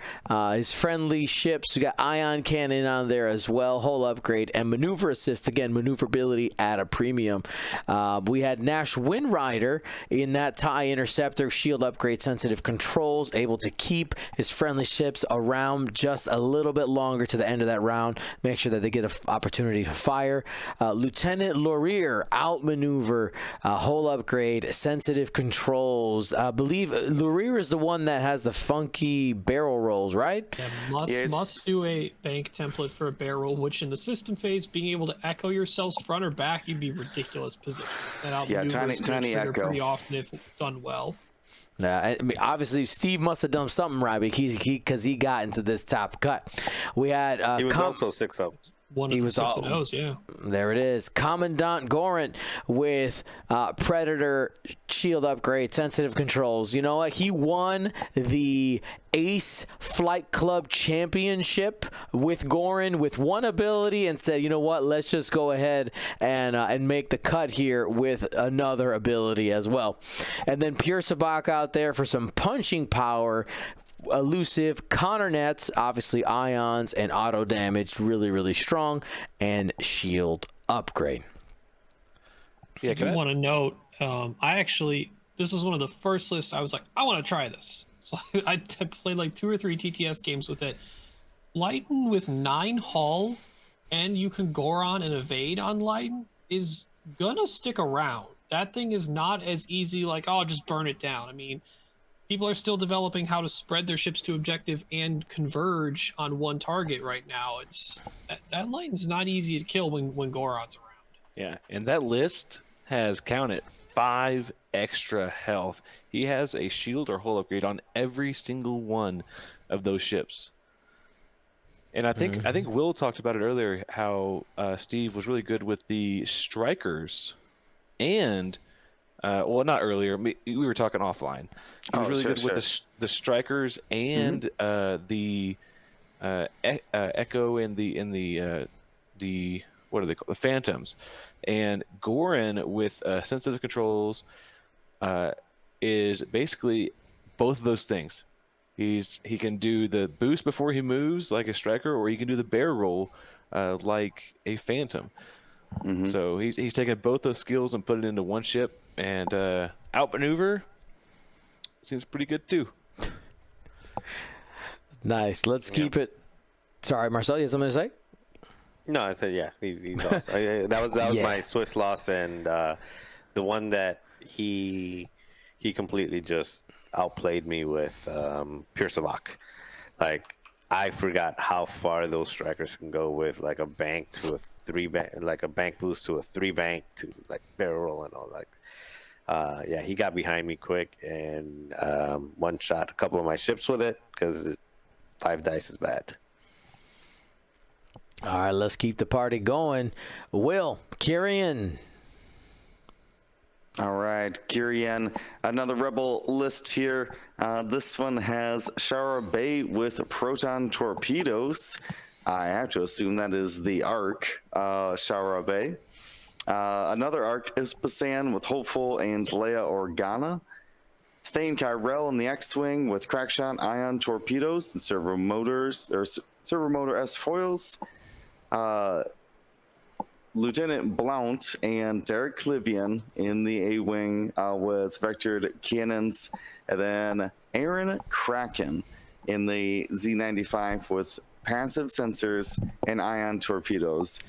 his friendly ships. We got Ion Cannon on there as well, hull upgrade, and maneuver assist. Again, maneuverability at a premium. We had Nash Windrider in that TIE Interceptor, shield upgrade, sensitive controls, able to keep his friendly ships around just a little bit longer to the end of that round. Make sure that they get an opportunity to fire. Lieutenant Laurier, outmaneuver, hull upgrade, sensitive controls. I believe Laurier is the one that has the funky barrel rolls, right? Yeah, must do a bank template for a barrel, which in the system phase, being able to echo yourselves front or back, you'd be ridiculous position. That tiny echo. Pretty often if done well. I mean, obviously, Steve must have done something right because he got into this top cut. We had he was also 6-0. One of He the was 6 all- and O's, yeah. There it is. Commandant Goran with Predator shield upgrade, sensitive controls. You know what? He won the Ace Flight Club Championship with Goran with one ability and said, you know what? Let's just go ahead and make the cut here with another ability as well. And then Pure Sabak out there for some punching power. Elusive, Connor nets, obviously ions and auto damage, really, really strong, and shield upgrade. Yeah, I do want to note, this was one of the first lists I was like, I want to try this. So I played like 2 or 3 TTS games with it. Lighten with 9 hull, and you can Goron and evade on Lighten is gonna stick around. That thing is not as easy, like, oh, just burn it down. I mean, people are still developing how to spread their ships to objective and converge on one target right now. It's that Lighten's not easy to kill when Goron's around. Yeah, and that list has counted 5 extra health. He has a shield or hull upgrade on every single one of those ships. And I think Will talked about it earlier, how Steve was really good with the strikers, and well, not earlier. We were talking offline. He was really good with the strikers and the Echo and the what are they called? The Phantoms. And Goran with sensitive controls is basically both of those things. He can do the boost before he moves like a striker, or he can do the bear roll like a Phantom. So he's taken both those skills and put it into one ship, and outmaneuver seems pretty good too. Nice. Let's keep it. Sorry, Marcel, you have something to say? No, I said yeah. He's awesome. That was my Swiss loss, and the one that he completely just outplayed me with Pure Sabak. Like, I forgot how far those strikers can go with like a bank to a 3 bank, like a bank boost to a 3 bank to like barrel roll and all that. Yeah, he got behind me quick and one shot a couple of my ships with it because 5 dice is bad. All right, let's keep the party going. Will, Kyrian. All right, Kyrian, another Rebel list here. This one has Shara Bay with proton torpedoes. I have to assume that is the Arc, Shara Bay. Another Arc is Basan with Hopeful and Leia Organa. Thane Kyrell in the X-Wing with Crackshot ion torpedoes and servo motor S foils. Lieutenant Blount and Derek Clivian in the A-Wing with vectored cannons, and then Aaron Kraken in the Z95 with passive sensors and ion torpedoes.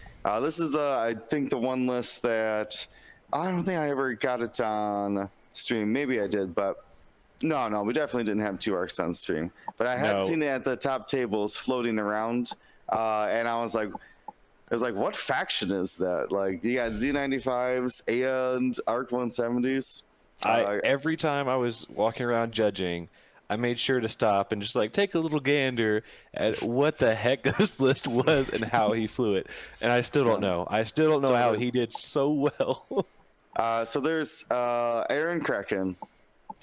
This is I think the one list that I don't think I ever got it on stream. Maybe I did, but no, we definitely didn't have 2 arcs on stream. But I had seen it at the top tables floating around, and I was like, what faction is that? Like, you got Z95s and ARC 170s. Every time I was walking around judging, I made sure to stop and just like take a little gander at what the heck this list was and how he flew it. And I still don't know. I still don't know how he did so well. So there's Aaron Kraken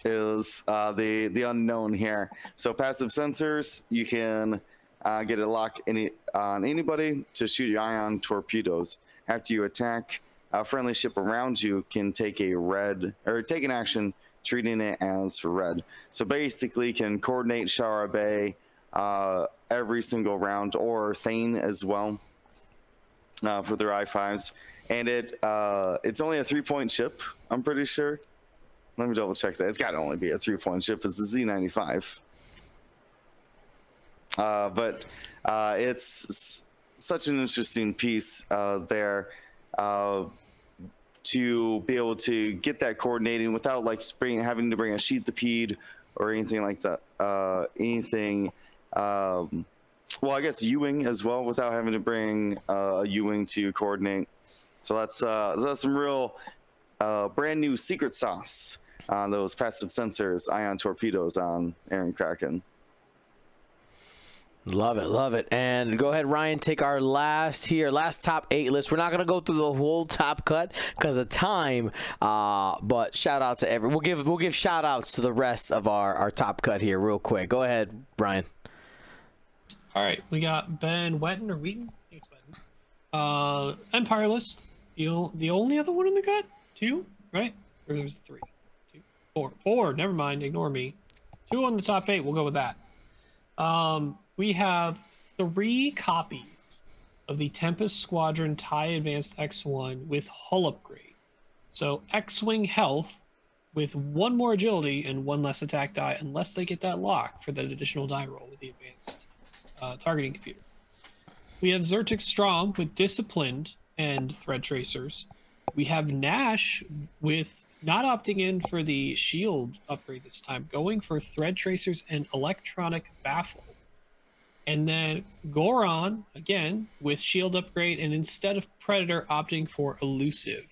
is the unknown here. So passive sensors, you can get a lock on anybody to shoot your ion torpedoes. After you attack, a friendly ship around you can take take an action treating it as red. So basically, you can coordinate Shara Bay every single round, or Thane as well for their I-5s. And it's only a 3-point ship, I'm pretty sure. Let me double check that. It's got to only be a 3-point ship. It's the Z95. But it's such an interesting piece there to be able to get that coordinating without like having to bring a sheathapede or anything like that. Well, I guess U-wing as well, without having to bring a U-wing to coordinate. So that's some real brand new secret sauce those passive sensors, ion torpedoes on Aaron Kraken. Love it, love it. And go ahead, Ryan, take our last top 8 list. We're not gonna go through the whole top cut because of time, but shout out to we'll give shout outs to the rest of our top cut here real quick. Go ahead, Ryan. All right, we got Ben Wheaton or Wheaton. I think it's Wheaton. Empire list. The only other one in the cut? 2, right? Or there's 3, 2, 4, 4. Never mind. Ignore me. 2 on the top 8. We'll go with that. We have 3 copies of the Tempest Squadron TIE Advanced X1 with hull upgrade. So X-Wing health with 1 more agility and 1 less attack die, unless they get that lock for that additional die roll with the advanced targeting computer. We have Zertix Strom with Disciplined and Thread Tracers. We have Nash with not opting in for the shield upgrade this time, going for Thread Tracers and Electronic Baffle. And then Goron, again, with shield upgrade, and instead of Predator, opting for Elusive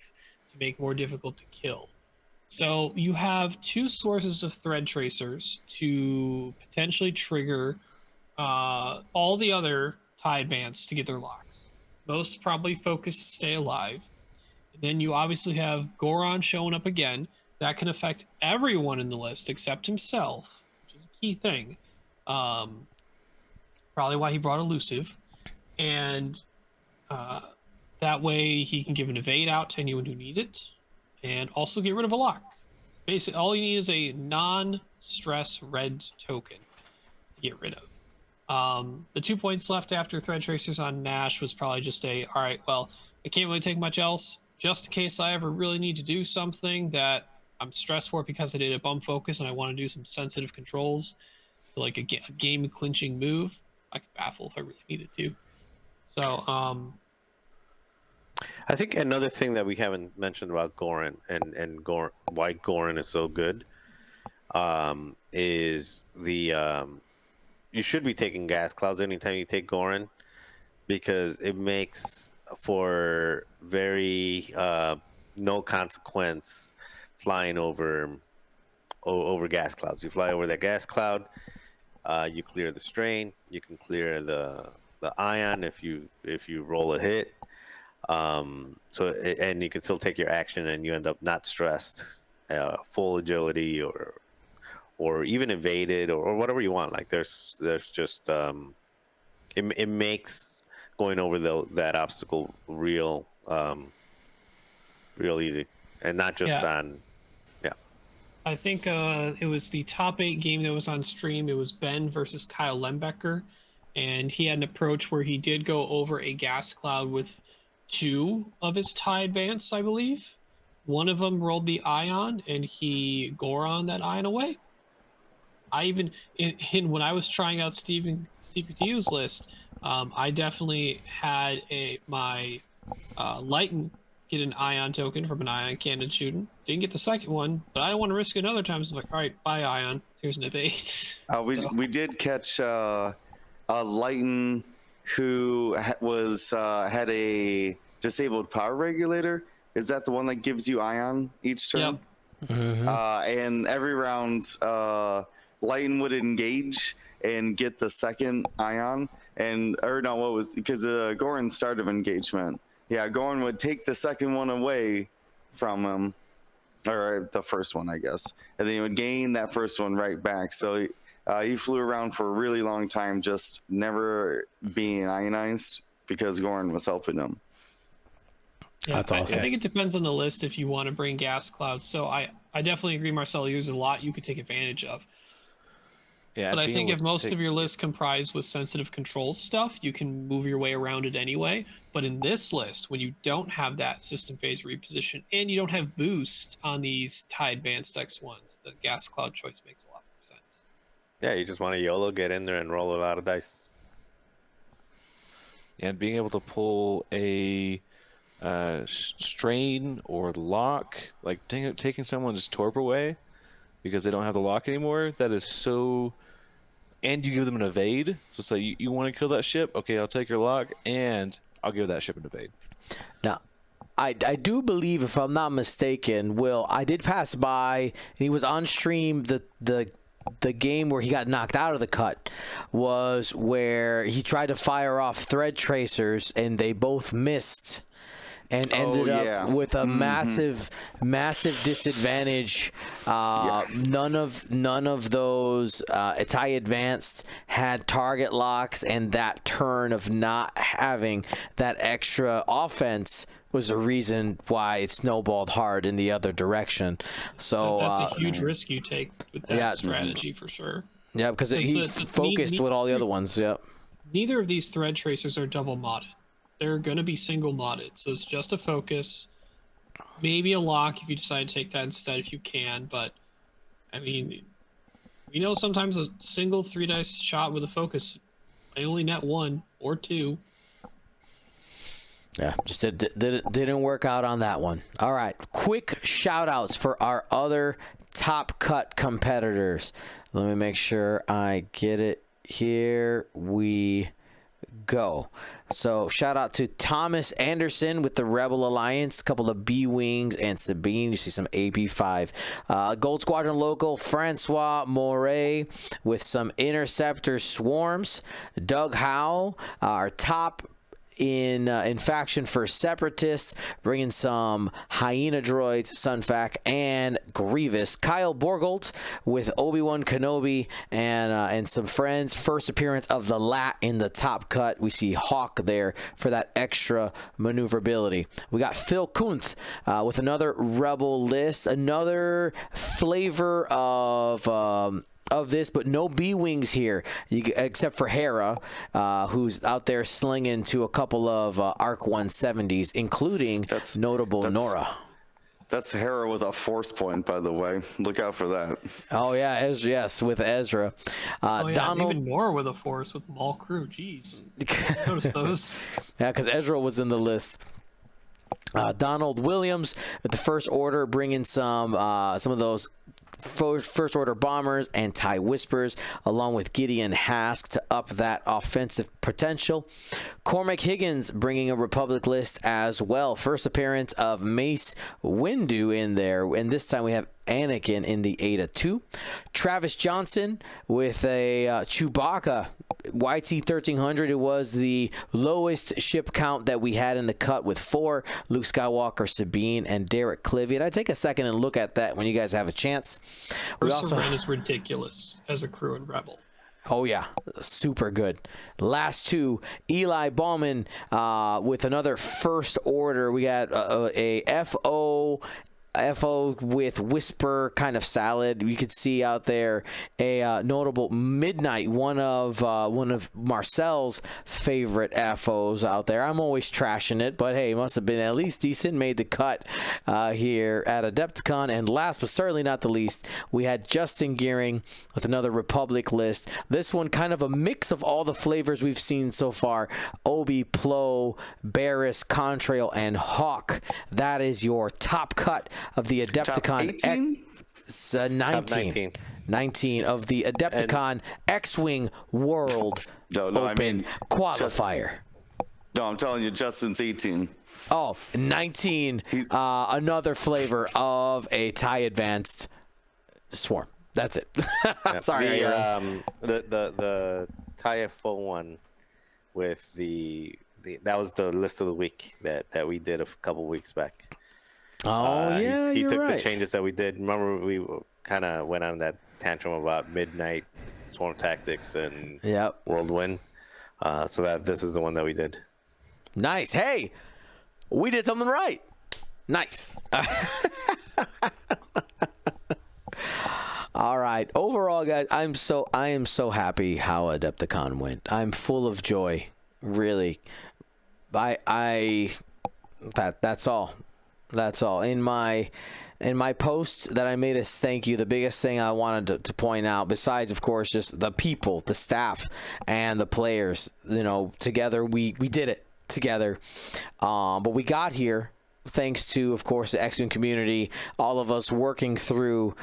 to make more difficult to kill. So you have 2 sources of Thread Tracers to potentially trigger all the other TIE Advance to get their locks. Most probably focused to stay alive. And then you obviously have Goron showing up again. That can affect everyone in the list except himself, which is a key thing. Probably why he brought Elusive. And that way he can give an evade out to anyone who needs it. And also get rid of a lock. Basically, all you need is a non-stress red token to get rid of. The 2 points left after Thread Tracers on Nash was probably just all right, well, I can't really take much else. Just in case I ever really need to do something that I'm stressed for because I did a bump focus and I want to do some sensitive controls to like a game clinching move, I could baffle if I really needed to. So, I think another thing that we haven't mentioned about Goran and why Goran is so good is the you should be taking gas clouds anytime you take Goran, because it makes for very no consequence flying over gas clouds. You fly over that gas cloud, you clear the strain, you can clear the ion if you roll a hit. And you can still take your action and you end up not stressed, full agility or even evaded or whatever you want. Like there's just it makes going over that obstacle real easy, and not just on. I think it was the top 8 game that was on stream. It was Ben versus Kyle Lembecker, and he had an approach where he did go over a gas cloud with 2 of his TIE Advance, I believe. One of them rolled the ion, and he Goron that ion away. I even when I was trying out Steve Coutillo's list, I definitely had my Lighten get an ion token from an ion cannon shooting. Didn't get the second one, but I don't want to risk it another time. So I'm like, all right, bye ion. Here's an evade. We did catch Lighten who had a disabled power regulator. Is that the one that gives you ion each turn? Yep. Mm-hmm. And every round, Lighten would engage and get the second ion, because Goran's start of engagement. Yeah, Goran would take the second one away from him, or the first one, I guess, and then he would gain that first one right back. So he flew around for a really long time, just never being ionized because Goran was helping him. Yeah, That's awesome. I think it depends on the list if you want to bring gas clouds. So I definitely agree, Marcel. Use a lot you could take advantage of. Yeah, But I think if most of your list comprised with sensitive control stuff, you can move your way around it anyway. But in this list, when you don't have that system phase reposition and you don't have boost on these TIE Advanced X1s, the gas cloud choice makes a lot more sense. Yeah, you just want to YOLO, get in there and roll a lot of dice. And being able to pull a strain or lock, like taking someone's torp away because they don't have the lock anymore, that is so. And you give them an evade, so say you want to kill that ship, okay, I'll take your lock and I'll give that ship an evade. Now, I do believe, if I'm not mistaken, Will, I did pass by, and he was on stream. The game where he got knocked out of the cut was where he tried to fire off thread tracers, and they both missed. And ended up with a massive disadvantage. None of those Itai Advanced had target locks, and that turn of not having that extra offense was the reason why it snowballed hard in the other direction. So that's a huge risk you take with that strategy for sure. Yeah, because he focused with all the other ones. Yeah. Neither of these thread tracers are double modded. They're going to be single modded, so it's just a focus. Maybe a lock if you decide to take that instead if you can, but I mean, we know sometimes a single 3-dice shot with a focus, I only net 1 or 2. Yeah, just didn't work out on that one. All right, quick shout outs for our other top cut competitors. Let me make sure I get it. Here we go. So shout out to Thomas Anderson with the Rebel Alliance, a couple of B-Wings, and Sabine. You see some AP5. Gold Squadron local, Francois Moret with some Interceptor Swarms. Doug Howe, our top in faction for Separatists, bringing some Hyena Droids, Sunfac, and Grievous. Kyle Borgolt with Obi-Wan Kenobi and some friends. First appearance of the Lat in the top cut. We see Hawk there for that extra maneuverability. We got Phil Kunth with another Rebel list, another flavor of this, but no B-Wings here, except for Hera, who's out there slinging to a couple of ARC 170s, including notable Nora. That's Hera with a force point, by the way. Look out for that. Oh, yeah, yes, with Ezra. Donald... even Nora with a force with Maul Crew. Jeez. Notice those. Yeah, because Ezra was in the list. Donald Williams with the First Order, bringing some of those First Order bombers and TIE Whispers, along with Gideon Hask to up that offensive potential. Cormac Higgins bringing a Republic list as well. First appearance of Mace Windu in there, and this time we have Anakin in the Ada 2. Travis Johnson with a Chewbacca YT-1300. It was the lowest ship count that we had in the cut with 4. Luke Skywalker, Sabine, and Derek Cliviot. I'd take a second and look at that when you guys have a chance. Ren is ridiculous as a crew in Rebel. Oh, yeah. Super good. Last two, Eli Bauman with another First Order. We got a FO with Whisper kind of salad. You could see out there a notable Midnight, one of Marcel's favorite FOs out there. I'm always trashing it, but hey, it must have been at least decent. Made the cut here at Adepticon. And last but certainly not the least, we had Justin Gearing with another Republic list. This one kind of a mix of all the flavors we've seen so far. Obi, Plo, Barris, Contrail, and Hawk. That is your top cut of the Adepticon 19 of the Adepticon X-Wing World Open Qualifier. I'm telling you, Justin's 18. Oh, 19. Another flavor of a TIE Advanced Swarm. That's it. Sorry. The TIE full one with that was the list of the week that we did a couple weeks back. Oh, yeah, he took right. the changes that we did. Remember, we kind of went on that tantrum about Midnight Swarm Tactics and Whirlwind. So this is the one that we did. Nice. Hey, we did something right. Nice. All right. Overall, guys, I am so happy how Adepticon went. I'm full of joy. Really. That's all. That's all. In my post that I made as thank you, the biggest thing I wanted to point out, besides of course just the people, the staff, and the players, together we did it together. But we got here thanks to, of course, the X-Wing community, all of us working through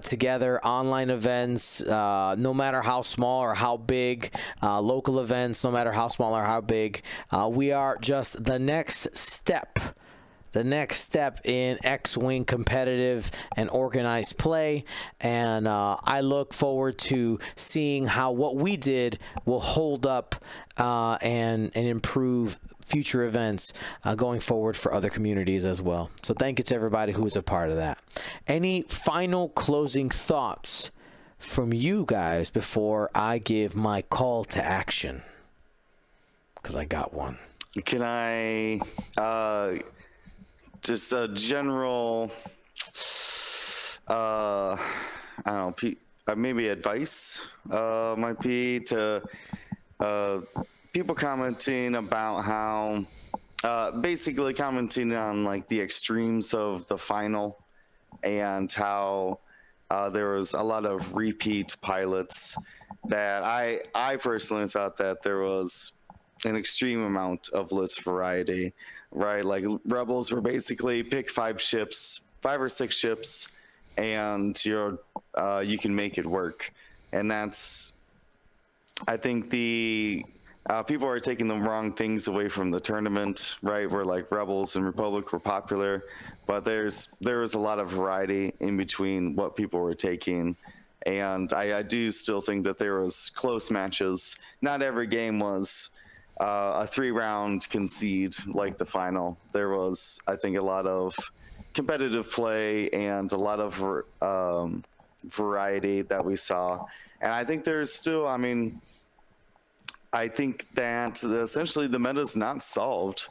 together, online events, no matter how small or how big, local events, no matter how small or how big. We are just the next step the next step in X-Wing competitive and organized play, and I look forward to seeing how what we did will hold up and improve future events going forward for other communities as well. So thank you to everybody who was a part of that. Any final closing thoughts from you guys before I give my call to action? Because I got one. Can I just a general I don't know, maybe advice might be to people commenting about how basically commenting on like the extremes of the final and how there was a lot of repeat pilots that I personally thought that there was an extreme amount of list variety, right? Like Rebels were basically pick 5 or 6 ships, and you can make it work. And that's, I think the people are taking the wrong things away from the tournament, right? Where like Rebels and Republic were popular, but there was a lot of variety in between what people were taking. And I do still think that there was close matches. Not every game was a 3-round concede like the final. There was, I think, a lot of competitive play and a lot of variety that we saw. And I think there's still, I mean, I think that essentially the meta is not solved,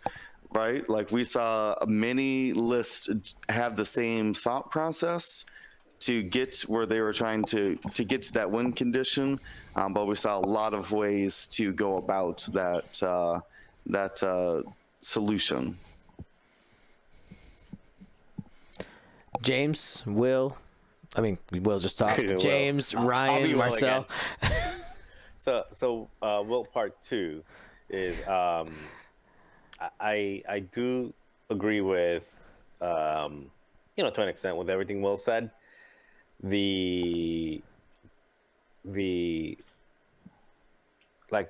right? Like we saw many lists have the same thought process to get where they were trying to get to that win condition, but we saw a lot of ways to go about that solution. James, Will, Will just talked. Yeah, James, Will. Ryan, I'll be Will Marcel. So Will part 2 is I do agree with to an extent with everything Will said. The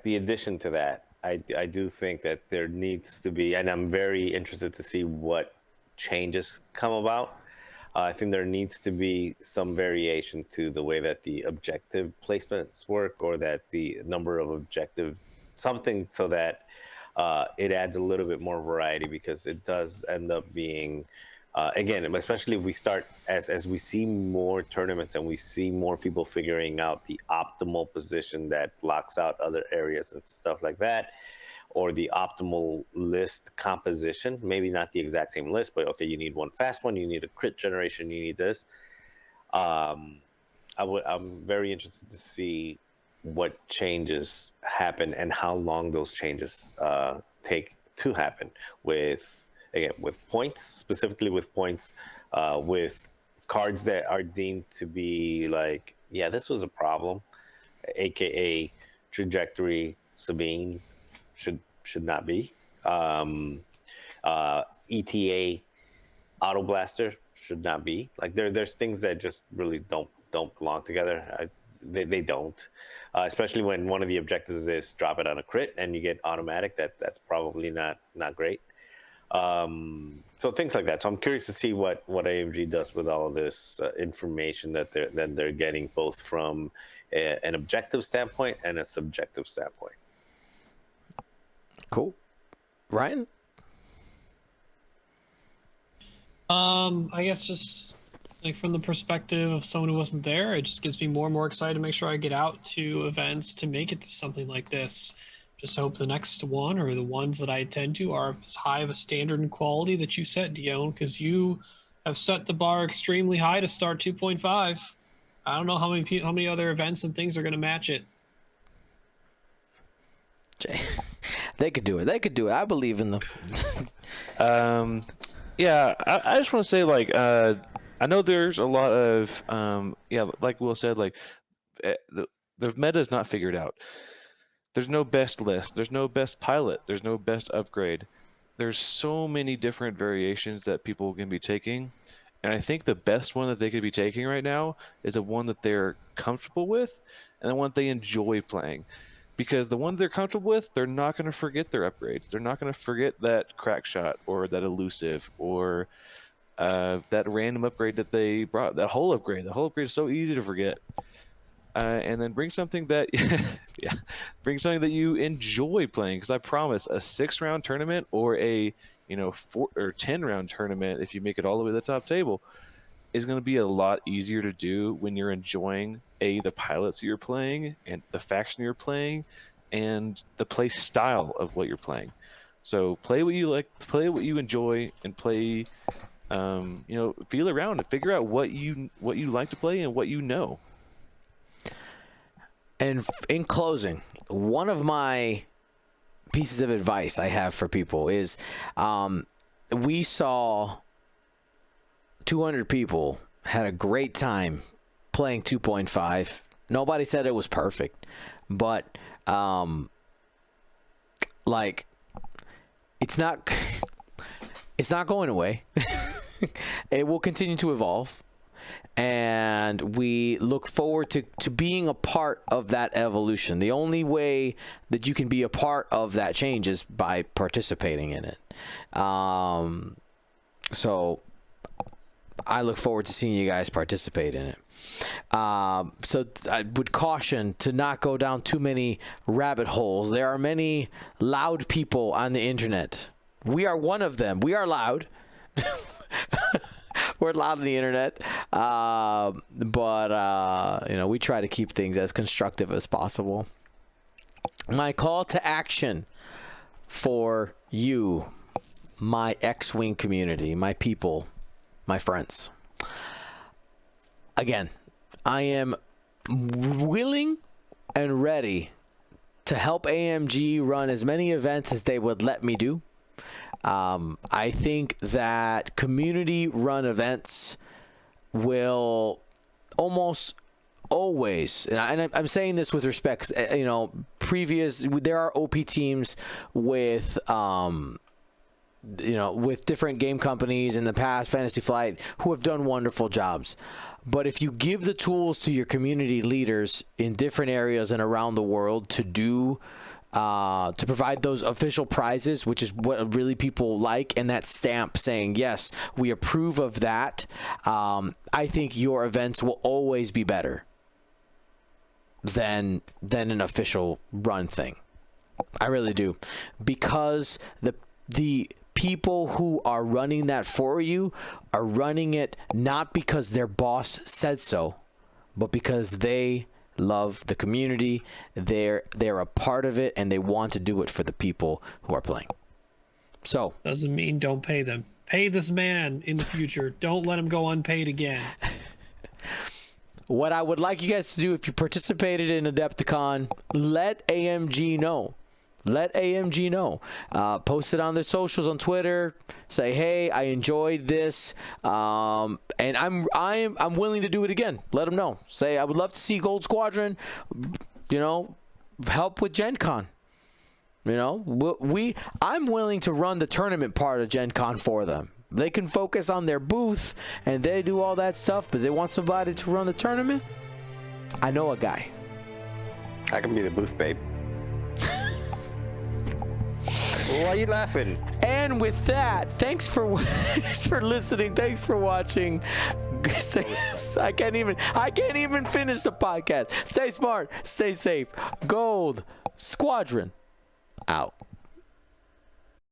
addition to that, I do think that there needs to be, and I'm very interested to see what changes come about. I think there needs to be some variation to the way that the objective placements work, or that the number of objective something, so that it adds a little bit more variety, because it does end up being again, especially if we start as we see more tournaments and we see more people figuring out the optimal position that blocks out other areas and stuff like that, or the optimal list composition, maybe not the exact same list, but okay, you need one fast one, you need a crit generation, you need this. I'm very interested to see what changes happen and how long those changes take to happen with points, specifically with points, with cards that are deemed to be like, yeah, this was a problem, aka trajectory Sabine should not be, ETA Auto Blaster should not be. Like there's things that just really don't belong together. They don't, especially when one of the objectives is drop it on a crit and you get automatic. That's probably not great. So things like that. So I'm curious to see what AMG does with all of this information that they're getting, both from an objective standpoint and a subjective standpoint. Cool. Ryan? I guess just like from the perspective of someone who wasn't there, it just gets me more and more excited to make sure I get out to events to make it to something like this. Just hope the next one, or the ones that I attend to, are as high of a standard and quality that you set, Dion, because you have set the bar extremely high to start 2.5. I don't know how many other events and things are going to match it. Jay, they could do it. They could do it. I believe in them. Yeah, I just want to say, like, I know there's a lot of, like Will said, like, the meta is not figured out. There's no best list. There's no best pilot. There's no best upgrade. There's so many different variations that people can be taking. And I think the best one that they could be taking right now is the one that they're comfortable with and the one that they enjoy playing. because the ones they're comfortable with, they're not going to forget their upgrades. They're not going to forget that crack shot or that elusive or that random upgrade that they brought, that whole upgrade. The whole upgrade is so easy to forget. And then bring something that, bring something that you enjoy playing. Because I promise, a 6-round tournament or a 4 or 10-round tournament, if you make it all the way to the top table, is going to be a lot easier to do when you're enjoying the pilots you're playing and the faction you're playing and the play style of what you're playing. So play what you like, play what you enjoy, and play. Feel around and figure out what you like to play and what you know. And in closing, one of my pieces of advice I have for people is, we saw 200 people had a great time playing 2.5. Nobody said it was perfect, but it's not going away. It will continue to evolve, and we look forward to being a part of that evolution. The only way that you can be a part of that change is by participating in it. So I look forward to seeing you guys participate in it. So I would caution to not go down too many rabbit holes. There are many loud people on the internet. We are one of them. We are loud. We're loud on the internet, but we try to keep things as constructive as possible. My call to action for you, my X-Wing community, my people, my friends. Again, I am willing and ready to help AMG run as many events as they would let me do. I think that community-run events will almost always, and I'm saying this with respect, there are OP teams with with different game companies in the past, Fantasy Flight, who have done wonderful jobs. But if you give the tools to your community leaders in different areas and around the world to do, to provide those official prizes, which is what really people like, and that stamp saying, yes, we approve of that, I think your events will always be better than an official run thing. I really do. Because the people who are running that for you are running it not because their boss said so, but because they love the community. They're a part of it, and they want to do it for the people who are playing. So doesn't mean don't pay them. Pay this man in the future. Don't let him go unpaid again. What I would like you guys to do, if you participated in Adepticon, let AMG know. Let AMG know. Post it on their socials on Twitter. Say, hey, I enjoyed this, and I'm willing to do it again. Let them know. Say, I would love to see Gold Squadron, help with GenCon. I'm willing to run the tournament part of GenCon for them. They can focus on their booth and they do all that stuff, but they want somebody to run the tournament. I know a guy. I can be the booth babe. Why are you laughing? And with that, thanks for listening. Thanks for watching. I can't even finish the podcast. Stay smart. Stay safe. Gold Squadron out.